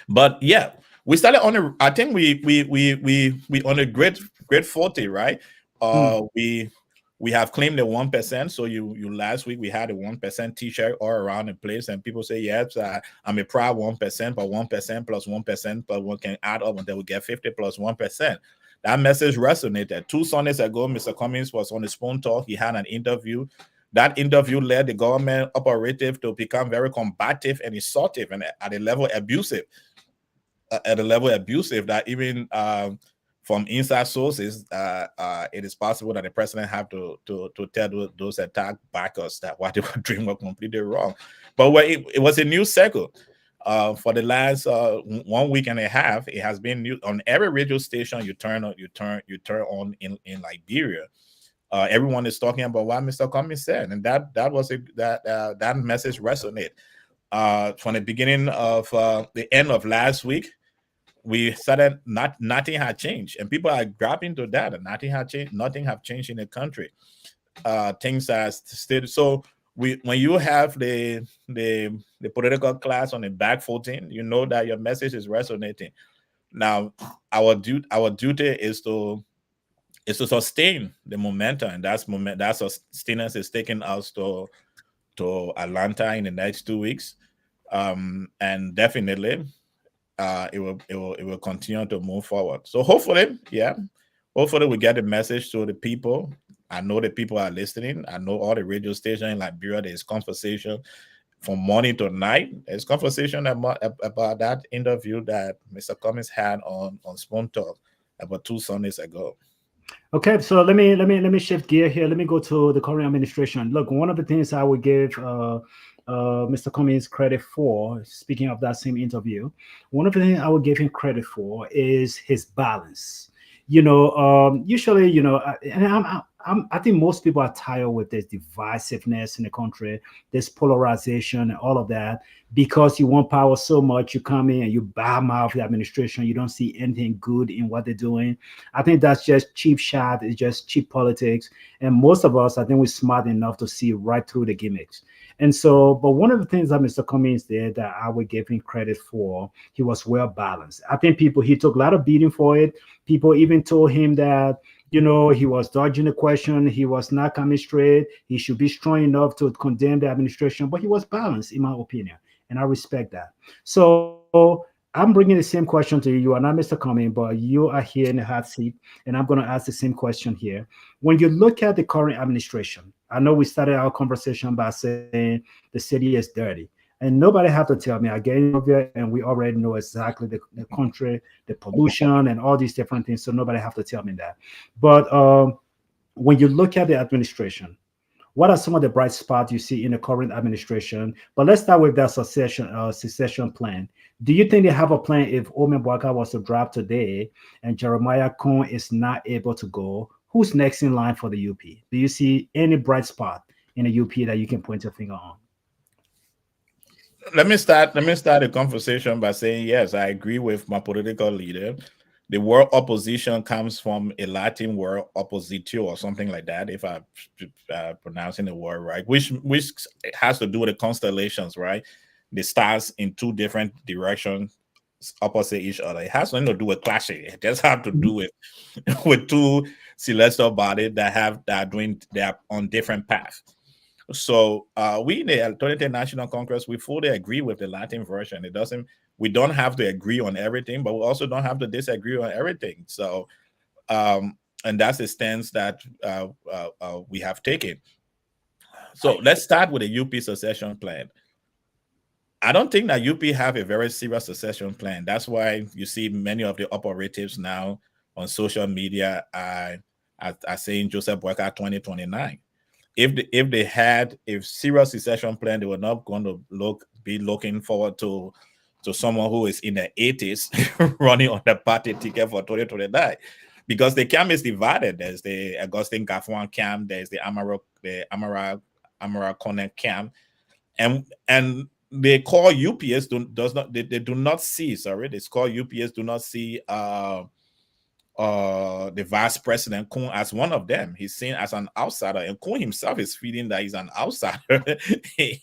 But yeah, we started on a. I think we on a great 40, right? Hmm. We have claimed the 1%. So you last week we had a 1% T-shirt all around the place, and people say yes, I'm a proud 1%, but 1% plus 1% plus one can add up until we get 50 plus 1%. That message resonated. 2 Sundays ago, Mr. Cummings was on the Spoon Talk. He had an interview. That interview led the government operative to become very combative and assertive and at a level abusive that even from inside sources, it is possible that the president have to tell those attack backers that what they were doing was completely wrong. But it was a news cycle. For the last 1 week and a half, it has been new on every radio station you turn on in Liberia. Everyone is talking about what Mr. Cummings said, and that message resonated. From the beginning of the end of last week, we started nothing had changed, and people are grabbing to that, and nothing had changed. Nothing have changed in the country. Things are still so. When you have the political class on the back footing, you know that your message is resonating. Now, our duty is to sustain the momentum, and that sustenance is taking us to Atlanta in the next 2 weeks, and definitely it will continue to move forward. So hopefully we get the message to the people. I know the people are listening. I know all the radio stations in Liberia. There's conversation from morning to night. There's conversation about that interview that Mr. Cummings had on Spoon Talk about 2 Sundays ago. Okay, so let me shift gear here. Let me go to the current administration. Look, one of the things I would give Mr. Cummings credit for, speaking of that same interview, one of the things I would give him credit for is his balance. Usually, and I think most people are tired with this divisiveness in the country, this polarization and all of that, because you want power so much, you come in and you badmouth the administration. You don't see anything good in what they're doing. I think that's just cheap shot. It's just cheap politics. And most of us, I think we're smart enough to see right through the gimmicks. And so, but one of the things that Mr. Cummings did that I would give him credit for, he was well balanced. I think he took a lot of beating for it. People even told him that, he was dodging the question. He was not coming straight. He should be strong enough to condemn the administration, but he was balanced, in my opinion. And I respect that. So I'm bringing the same question to you. You are not Mr. Cummings, but you are here in the hot seat. And I'm going to ask the same question here. When you look at the current administration, I know we started our conversation by saying the city is dirty. And nobody have to tell me. I get in over and we already know exactly the country, the pollution, and all these different things. So nobody have to tell me that. But when you look at the administration, what are some of the bright spots you see in the current administration? But let's start with that secession plan. Do you think they have a plan if Omen Boaka was to drop today and Jeremiah Cohn is not able to go? Who's next in line for the UP? Do you see any bright spot in the UP that you can point your finger on? Let me start the conversation by saying yes, I agree with my political leader. The word opposition comes from a Latin word oppositio or something like that, if I'm pronouncing the word right, which has to do with the constellations, right? The stars in two different directions opposite each other. It has nothing to do with clashing. It just have to do with with two celestial bodies that are on different paths. So we in the Alternative National Congress, we fully agree with the Latin version. We don't have to agree on everything, but we also don't have to disagree on everything. So, and that's the stance that we have taken. So let's start with the UP succession plan. I don't think that UP have a very serious succession plan. That's why you see many of the operatives now on social media are saying Joseph Boyka 2029. If they had a serious succession plan, they were not going to be looking forward to someone who is in their 80s running on the party ticket for 2029, because the camp is divided. There's the Augustine Gafuan camp, there's the Amara Connect camp, and they call UPS they do not see, sorry, they call UPS do not see the vice president Kun as one of them. He's seen as an outsider, and Kun himself is feeling that he's an outsider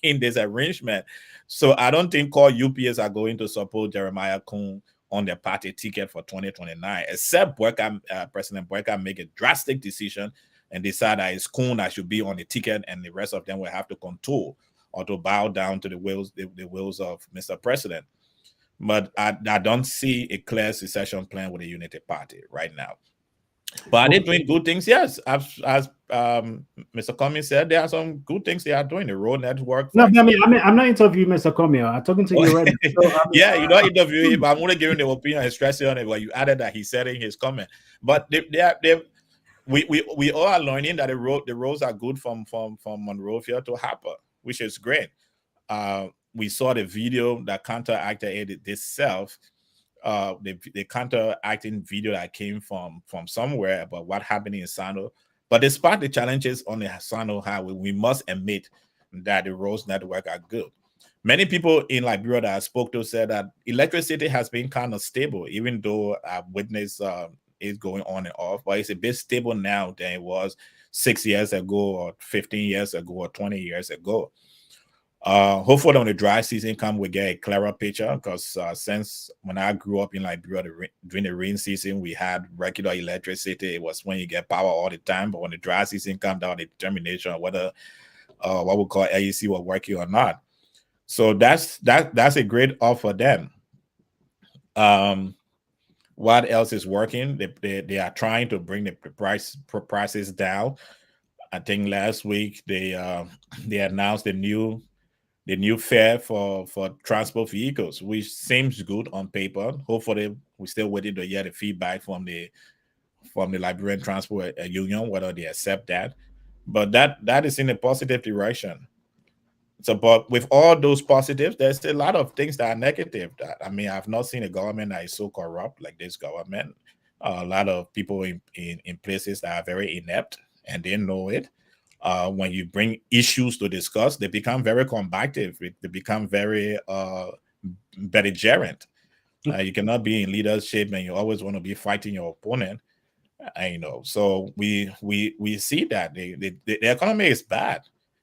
in this arrangement. So I don't think all UPS are going to support Jeremiah Kun on their party ticket for 2029, except President Boyka make a drastic decision and decide that it's Kun that should be on the ticket, and the rest of them will have to contour or to bow down to the wills of Mr. President. But I don't see a clear succession plan with a unity party right now. But are they doing good things? Yes. As Mr. Cummings said, there are some good things they are doing. The road network. No, I'm not interviewing Mr. Cummings. I'm talking to you right now. So, yeah, you don't interview him. I'm only giving the opinion and stressing on it. But you added that he said in his comment. But we all are learning that the roads are good from Monrovia to Harper, which is great. We saw the video that counteracted it itself. The counteracting video that came from somewhere about what happened in Sano. But despite the challenges on the Sano Highway, we must admit that the roads network are good. Many people in Liberia that I spoke to said that electricity has been kind of stable, even though I've witnessed it going on and off, but it's a bit stable now than it was 6 years ago or 15 years ago or 20 years ago. Hopefully when the dry season come, we get a clearer picture, because since when I grew up in Liberia, during the rain season, we had regular electricity. It was when you get power all the time, but when the dry season comes down, the determination of whether what we call LEC were working or not. So that's a great offer then. What else is working? They are trying to bring the prices down. I think last week they announced the new fare for transport vehicles, which seems good on paper. Hopefully, we're still waiting to hear the feedback from the Liberian Transport Union, whether they accept that. But that is in a positive direction. So, but with all those positives, there's a lot of things that are negative. That I mean, I've not seen a government that is so corrupt like this government. A lot of people in places that are very inept and they know it. When you bring issues to discuss, they become very combative. They become very belligerent. You cannot be in leadership and you always want to be fighting your opponent. So we see that the economy is bad.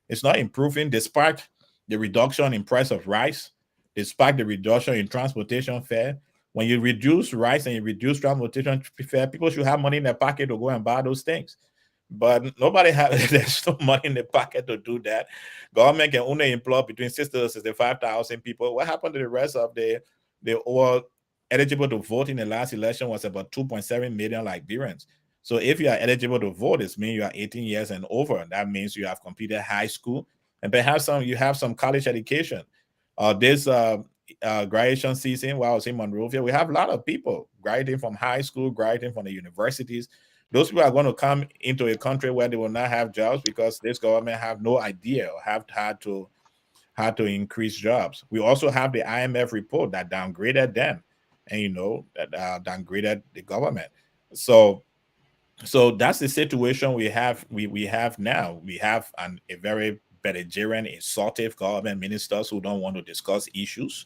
It's not improving despite the reduction in price of rice, despite the reduction in transportation fare. When you reduce rice and you reduce transportation fare, people should have money in their pocket to go and buy those things. But nobody has there's no money in the pocket to do that. Government can only employ between 60 to 65,000 people. What happened to the rest of the all eligible to vote in the last election was about 2.7 million Liberians. So if you are eligible to vote, it means you are 18 years and over. That means you have completed high school and perhaps you have some college education. This graduation season, while I was in Monrovia, we have a lot of people graduating from high school, graduating from the universities. Those people are going to come into a country where they will not have jobs because this government have no idea or have had to increase jobs. We also have the IMF report that downgraded them, and that downgraded the government. So that's the situation we have. We have now. We have a very belligerent, insultive government ministers who don't want to discuss issues.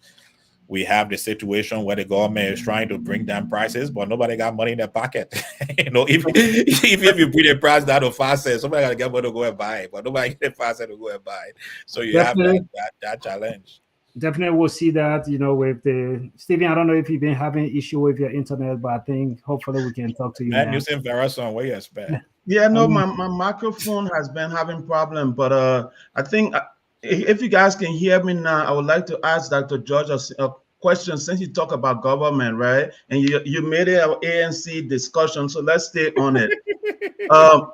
We have the situation where the government is trying to bring down prices, but nobody got money in their pocket. If you bring the price down to 5 cents, somebody got to get money to go and buy it, but nobody get 5 cents to go and buy it. So you have Definitely, that challenge. definitely we'll see that, with the Stephen. I don't know if you've been having issue with your internet, but I think hopefully we can talk to you Man, now. using Verizon, what you expect? Yeah, I no, mean, my microphone has been having problem, but I think if you guys can hear me now, I would like to ask Dr. George a question since you talk about government, right? And you made it an ANC discussion, so let's stay on it. Um,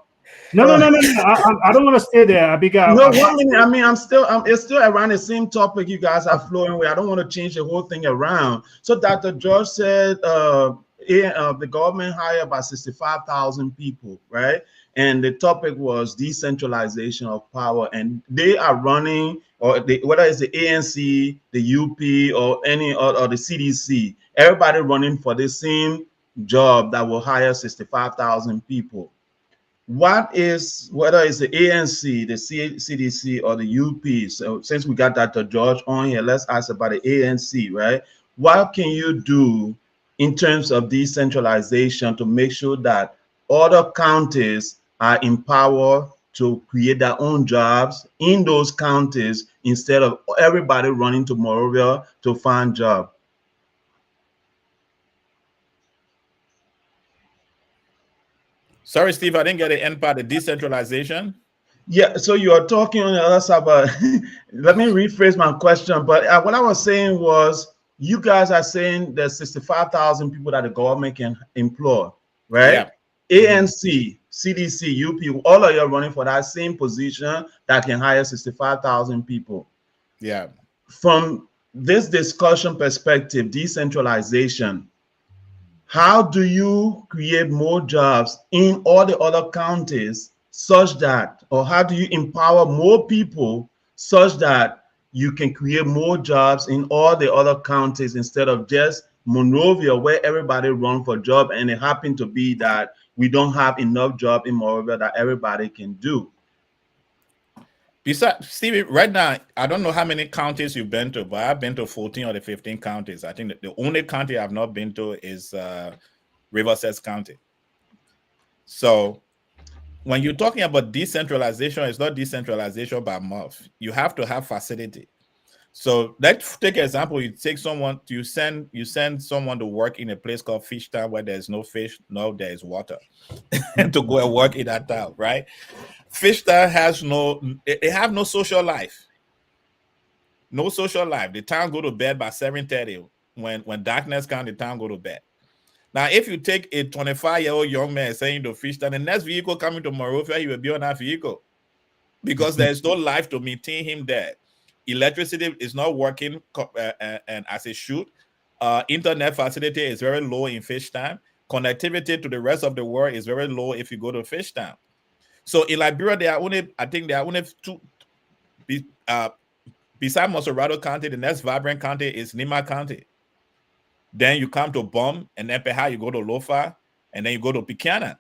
no, no, uh, no, no, no. I don't want to stay there. I think no, 1 minute. I mean, it's still around the same topic you guys are flowing with. I don't want to change the whole thing around. So Dr. George said the government hired about 65,000 people, right? And the topic was decentralization of power. And they are running, whether it's the ANC, the UP, or any or the CDC, everybody running for the same job that will hire 65,000 people. Whether it's the ANC, the CDC, or the UP? So since we got Dr. George on here, let's ask about the ANC, right? What can you do in terms of decentralization to make sure that other counties are empowered to create their own jobs in those counties instead of everybody running to Morovia to find job? Sorry, Steve, I didn't get the end part. The decentralization. Yeah, so you are talking on the other side, but let me rephrase my question. But what I was saying was, you guys are saying there's 65,000 people that the government can employ, right? Yeah. Mhm. ANC, CDC, UP, all of you are running for that same position that can hire 65,000 people. Yeah. From this discussion perspective, decentralization, how do you create more jobs in all the other counties such that, or how do you empower more people such that you can create more jobs in all the other counties instead of just Monrovia, where everybody run for job, and it happened to be that we don't have enough job in Monrovia that everybody can do. Besides, Stevie, right now, I don't know how many counties you've been to, but I've been to 14 or the 15 counties. I think that the only county I've not been to is Riverside County. So when you're talking about decentralization, it's not decentralization by mouth. You have to have facility. So let's take an example. You take someone, you send someone to work in a place called Fish Town where there's no fish, no, there is water, to go and work in that town, right? Fish Town has they have no social life. No social life. The town go to bed by 7:30. When darkness comes, the town go to bed. Now, if you take a 25-year-old young man saying to Fish Town, the next vehicle coming to Morovia, he will be on that vehicle because there's no life to maintain him there. Electricity is not working and as it should. Internet facility is very low in Fishtown. Connectivity to the rest of the world is very low if you go to Fishtown. So in Liberia, I think there are only two beside Mosorado County, the next vibrant county is Nima County. Then you come to Bom, and then perhaps you go to Lofa, and then you go to Buchanan.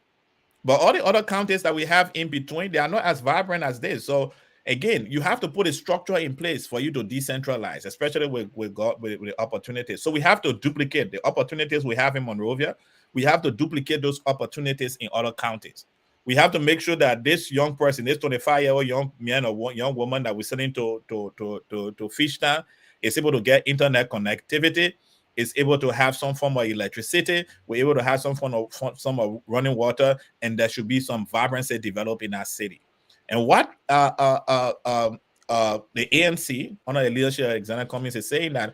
But all the other counties that we have in between, they are not as vibrant as this. So again, you have to put a structure in place for you to decentralize, especially with the opportunities. So we have to duplicate the opportunities we have in Monrovia. We have to duplicate those opportunities in other counties. We have to make sure that this young person, this 25-year-old young man or young woman that we're sending to Fishtown is able to get internet connectivity, is able to have some form of electricity, we're able to have some form of running water, and there should be some vibrancy developed in our city. And what the ANC, under the leadership of Alexander Cummings, is saying that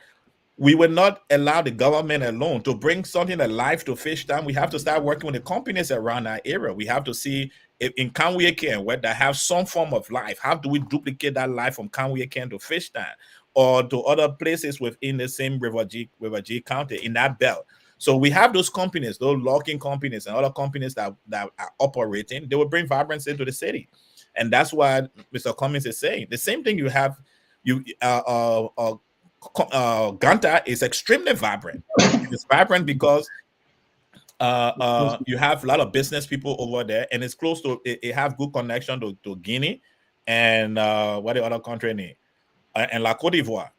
we will not allow the government alone to bring something alive to Fishtown. We have to start working with the companies around our area. We have to see if in Kanwee where they have some form of life, how do we duplicate that life from Kanwee to Fishtown or to other places within the same River G County in that belt? So we have those companies, those logging companies and other companies that are operating. They will bring vibrancy to the city. And that's what Mr. Cummings is saying. The same thing you have, Ganta is extremely vibrant. It's vibrant because you have a lot of business people over there, and it's close to it have good connection to Guinea and what the other country name and La Côte d'Ivoire,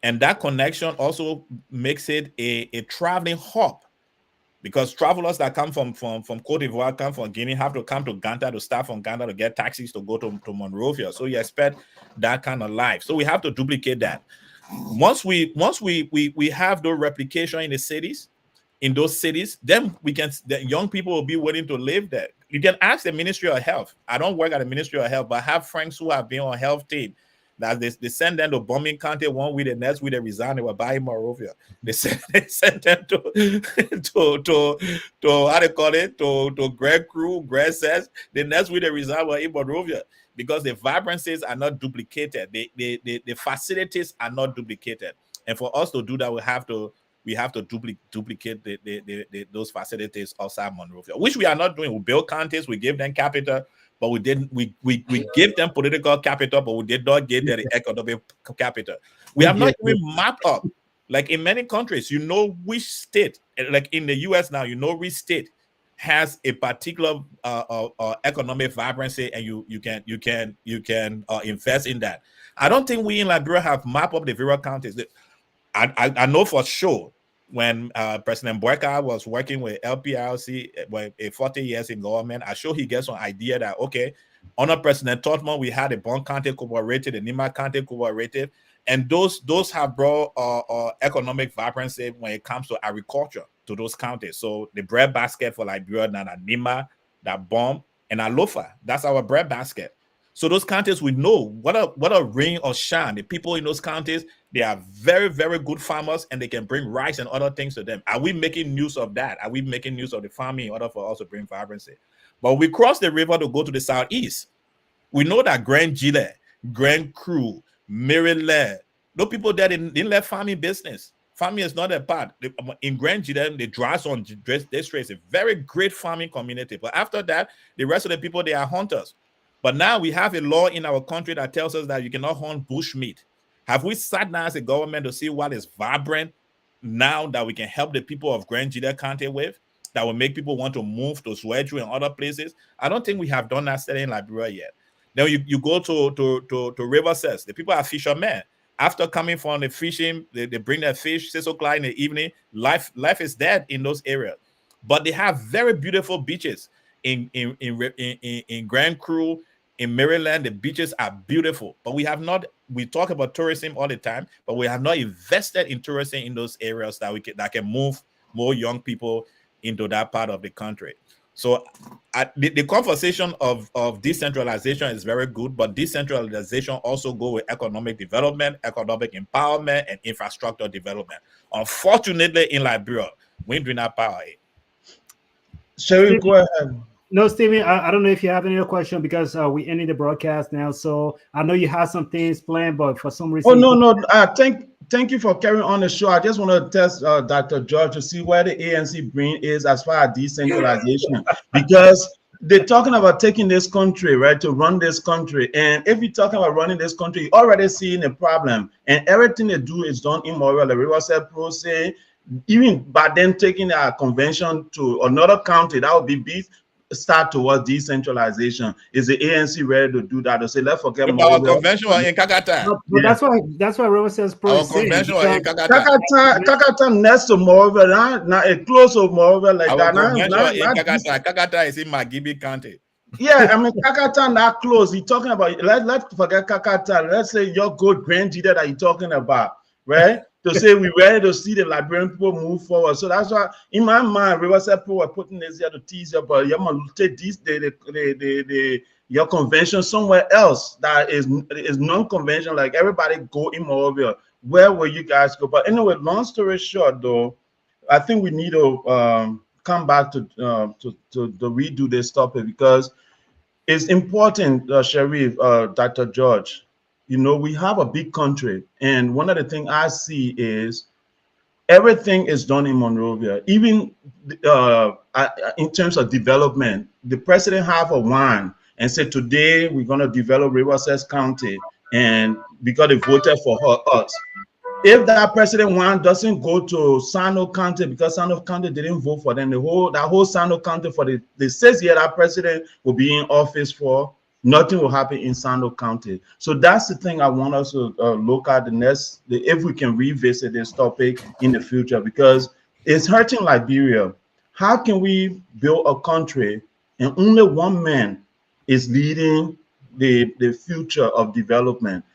and that connection also makes it a traveling hub, because travelers that come from Côte d'Ivoire, come from Guinea, have to come to Ganta to start from Ganta to get taxis to go to Monrovia. So you expect that kind of life. So we have to duplicate that. Once we have the replication in the cities, then the young people will be willing to live there. You can ask the Ministry of Health. I don't work at the Ministry of Health, but I have friends who have been on health team. That they send them to Bombing County 1 week, the next week they resign, they were buying Monrovia. They send them to how they call it, to Greg Crew, Greg says, the next week they resign were in Monrovia, because the vibrancies are not duplicated. The facilities are not duplicated. And for us to do that, we have to duplicate those facilities outside Monrovia, which we are not doing. We build counties, we give them capital, but we didn't. We give them political capital, but we did not give them the economic capital. We have not even mapped up. Like in many countries, you know which state, like in the US now, you know which state has a particular economic vibrancy, and you can invest in that. I don't think we in Liberia have mapped up the various counties. I know for sure when President Boyka was working with LPRC, 40 years in government, I'm sure he gets an idea that, okay, under President Totman, we had a Bon County cooperative, the Nima County cooperative, and those have brought economic vibrancy when it comes to agriculture to those counties. So the bread basket for Liberia, that Nima, that Bom, and Alofa, that's our bread basket. So those counties, we know what a rain or shine. The people in those counties, they are very, very good farmers, and they can bring rice and other things to them. Are we making use of that? Are we making use of the farming in order for us to bring vibrancy? But we cross the river to go to the southeast. We know that Grand Gile, Grand Cru, Maryland, those people there didn't let farming business. Farming is not a part. In Grand Gile, the dry zone district is a very great farming community. But after that, the rest of the people, they are hunters. But now we have a law in our country that tells us that you cannot hunt bush meat. Have we sat down as a government to see what is vibrant now that we can help the people of Grand Gila County with, that will make people want to move to Swedru and other places? I don't think we have done that study in Liberia yet. Then you go to River Cess. The people are fishermen. After coming from the fishing, they bring their fish 6 o'clock in the evening. Life is dead in those areas. But they have very beautiful beaches in Grand Cru. In Maryland, the beaches are beautiful, but we talk about tourism all the time, but we have not invested in tourism in those areas that can move more young people into that part of the country. So the conversation of decentralization is very good, but decentralization also go with economic development, economic empowerment, and infrastructure development. Unfortunately, in Liberia, we ain't doing that power. Sherry, go ahead. No, Stephen, I don't know if you have any other question, because we ended the broadcast now. So I know you have some things planned, but for some reason. Oh, no. Thank you for carrying on the show. I just want to test Dr. George to see where the ANC brain is as far as decentralization. Because they're talking about taking this country, right, to run this country. And if you're talking about running this country, you're already seeing a problem. And everything they do is done immoral. The Riverside Pro say, even by them taking a convention to another county, that would be big start towards decentralization. Is the ANC ready to do that? To say, let's forget But our Morville. convention was in Kakata. But that's why River says pro Our is saying convention was because in Kakata. Kakata next to Morville, not a close to Morville like Our that. convention was in Not Kakata. Kakata is in Magibi County. Yeah, I mean Kakata not close. You're talking about let's forget Kakata. Let's say your good grandleader that you're talking about, right? To say we ready to see the Liberian people move forward. So that's why in my mind, Riverside people were putting this here to tease you, but you're gonna take these your convention somewhere else that is non-conventional. Like everybody go in Morovia. Where will you guys go? But anyway, long story short, though, I think we need to come back to redo this topic because it's important, Sharif, Dr. George. You know, we have a big country, and one of the things I see is everything is done in Monrovia. Even in terms of development, the president have a wine and said today we're going to develop Riverside County, and because they voted for us. If that president one doesn't go to Sano County because Sano County didn't vote for them, that whole Sano County for the 6 year that president will be in office for, nothing will happen in Sano County. So that's the thing I want us to look at if we can revisit this topic in the future because it's hurting Liberia. How can we build a country and only one man is leading the future of development?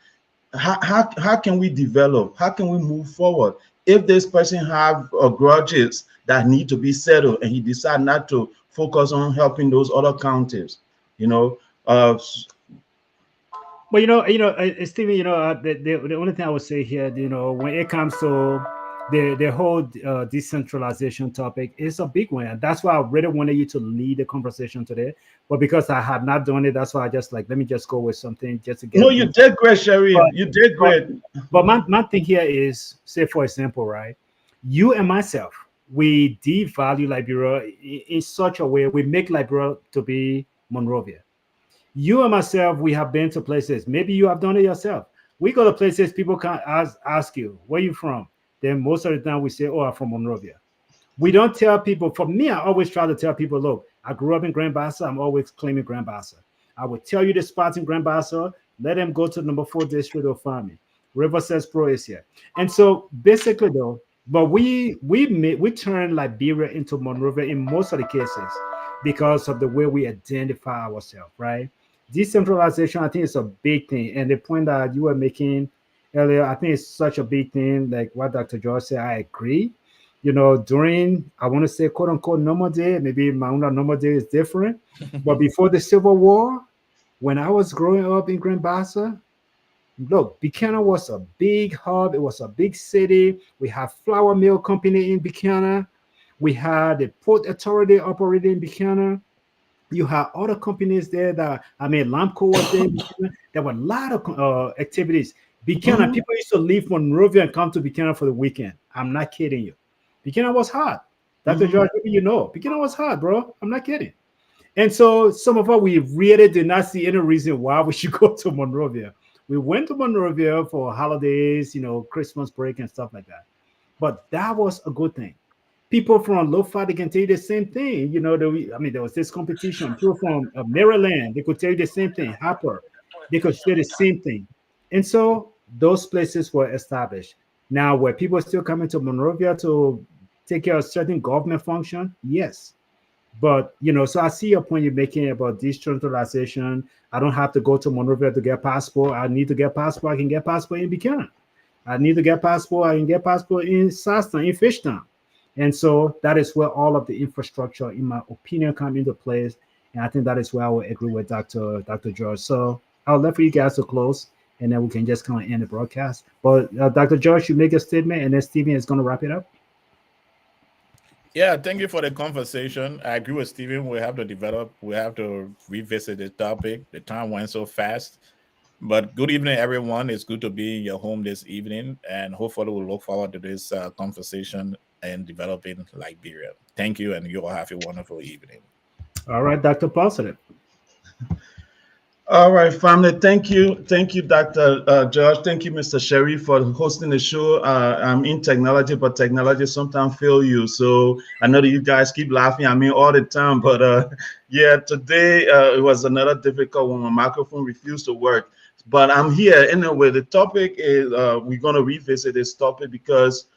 How can we develop? How can we move forward? If this person have grudges that need to be settled and he decide not to focus on helping those other counties, you know, but Stephen, the only thing I would say here, when it comes to the whole decentralization topic, it's a big one, and that's why I really wanted you to lead the conversation today. But because I had not done it, that's why I just like let me just go with something just to get. No, you did great, Sharif. But, You did great. but my thing here is, say for example, right? You and myself, we devalue Liberia in such a way we make Liberia to be Monrovia. You and myself, we have been to places. Maybe you have done it yourself. We go to places people can't ask you, where you from? Then most of the time we say, oh, I'm from Monrovia. We don't tell people. For me, I always try to tell people, look, I grew up in Grand Bassa. I'm always claiming Grand Bassa. I would tell you the spots in Grand Bassa. Let them go to number 4 district or find me. River says pro is here. And so basically though, but we turn Liberia into Monrovia in most of the cases because of the way we identify ourselves, right? Decentralization, I think, is a big thing. And the point that you were making earlier, I think it's such a big thing. Like what Dr. George said, I agree. During, I want to say, quote unquote, normal day, maybe my own normal day is different. But before the Civil War, when I was growing up in Grand Bassa, look, Buchanan was a big hub. It was a big city. We had flour mill company in Buchanan. We had the port authority operating in Buchanan. You had other companies there Lamco was there. There were a lot of activities. Buchanan, people used to leave Monrovia and come to Buchanan for the weekend. I'm not kidding you. Buchanan was hot. Dr. George, Buchanan was hot, bro. I'm not kidding. And so some of us, we really did not see any reason why we should go to Monrovia. We went to Monrovia for holidays, Christmas break and stuff like that. But that was a good thing. People from Lofa, they can tell you the same thing. There was this competition. People from Maryland, they could tell you the same thing. Harper, they could say the same thing. And so those places were established. Now, were people still coming to Monrovia to take care of certain government function? Yes. But, so I see your point you're making about decentralization. I don't have to go to Monrovia to get passport. I need to get passport. I can get passport in Buchanan. I need to get passport. I can get passport in Saston, in Fishtown. And so that is where all of the infrastructure, in my opinion, come into place. And I think that is where I will agree with Dr. George. So I'll let for you guys to close, and then we can just kind of end the broadcast. But Dr. George, you make a statement, and then Stephen is going to wrap it up. Yeah, thank you for the conversation. I agree with Stephen. We have to revisit the topic. The time went so fast. But good evening, everyone. It's good to be in your home this evening, and hopefully we'll look forward to this conversation and developing Liberia. Thank you, and you all have a wonderful evening. All right, Dr. Positive. All right, family. Thank you, Dr. George. Thank you, Mr. Sherry, for hosting the show. I'm in technology, but technology sometimes fail you. So I know that you guys keep laughing at me all the time, but yeah, today it was another difficult one. My microphone refused to work, but I'm here anyway. The topic is we're gonna revisit this topic because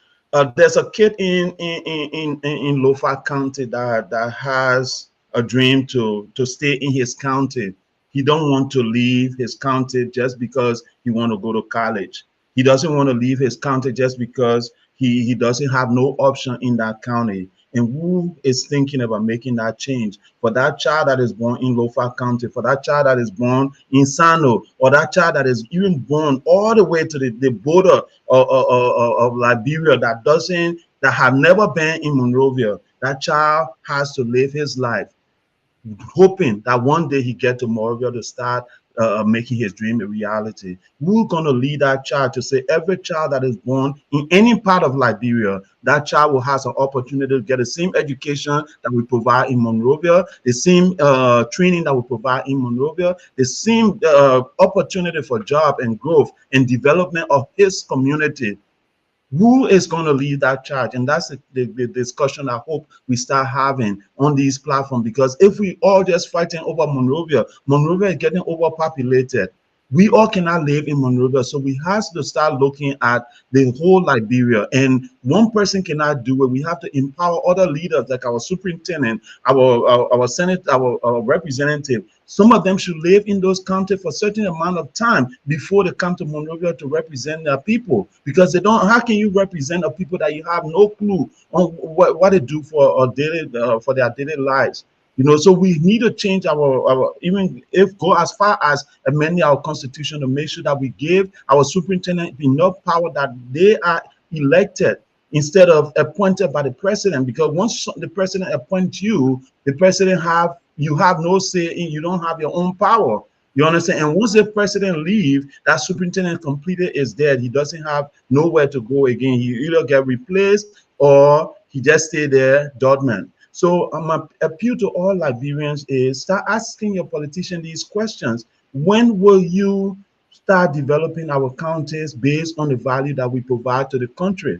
there's a kid in Lofa County that has a dream to stay in his county. He don't want to leave his county just because he want to go to college. He doesn't want to leave his county just because he doesn't have no option in that county. And who is thinking about making that change for that child that is born in Lofa County, for that child that is born in Sano, or that child that is even born all the way to the border of Liberia that have never been in Monrovia? That child has to live his life hoping that one day he get to Moravia to start making his dream a reality. We're going to lead that child to say every child that is born in any part of Liberia, that child will have an opportunity to get the same education that we provide in Monrovia, the same training that we provide in Monrovia, the same opportunity for job and growth and development of his community. Who is going to lead that charge? And that's the discussion I hope we start having on these platforms, because if we all just fighting over Monrovia, Monrovia is getting overpopulated. We all cannot live in Monrovia, so we have to start looking at the whole Liberia. And one person cannot do it. We have to empower other leaders, like our superintendent, our senate, our representative. Some of them should live in those counties for a certain amount of time before they come to Monrovia to represent their people, because they don't. How can you represent a people that you have no clue on what they do for their daily lives? So we need to change our even if go as far as amending our constitution to make sure that we give our superintendent enough power that they are elected instead of appointed by the president. Because once the president appoints you, the president you have no say in, you don't have your own power. You understand? And once the president leave, that superintendent completely is dead. He doesn't have nowhere to go again. He either get replaced or he just stay there dormant. So my appeal to all Liberians is start asking your politician these questions. When will you start developing our counties based on the value that we provide to the country?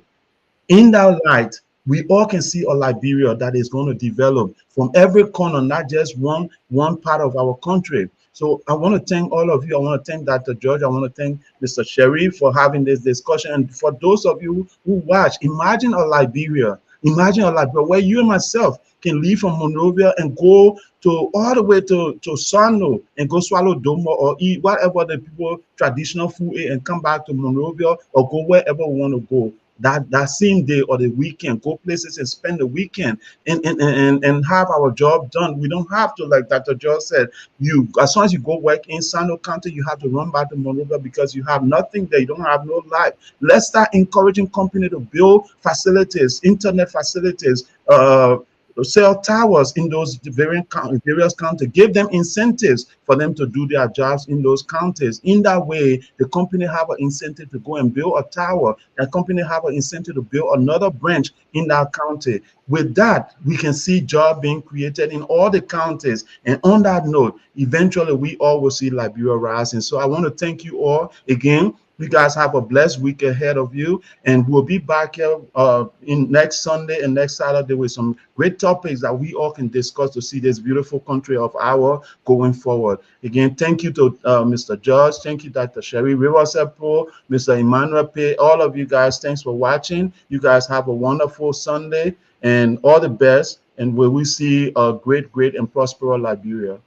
In that light, we all can see a Liberia that is going to develop from every corner, not just one part of our country. So I want to thank all of you. I want to thank Dr. George. I want to thank Mr. Sherry for having this discussion. And for those of you who watch, imagine a Liberia. Imagine a Liberia where you and myself can leave from Monrovia and go to all the way to Sano and go swallow domo or eat whatever the people traditional food is and come back to Monrovia or go wherever we want to go that same day or the weekend, go places and spend the weekend and have our job done. We don't have to, like Dr. George said, you as soon as you go work in Sano County, you have to run back to Monrovia because you have nothing there. You don't have no life. Let's start encouraging company to build facilities, internet facilities, cell towers in those various counties, give them incentives for them to do their jobs in those counties. In that way, the company have an incentive to go and build a tower. The company have an incentive to build another branch in that county. With that, we can see job being created in all the counties. And on that note, eventually we all will see Liberia rising. So I want to thank you all again. You guys have a blessed week ahead of you, and we'll be back here in next Sunday and next Saturday with some great topics that we all can discuss to see this beautiful country of ours going forward. Again, thank you to Mr. George. Thank you, Dr. Sherry Riverside Pro, Mr. Emmanuel Pay, all of you guys. Thanks for watching. You guys have a wonderful Sunday and all the best. And we will see a great and prosperous Liberia.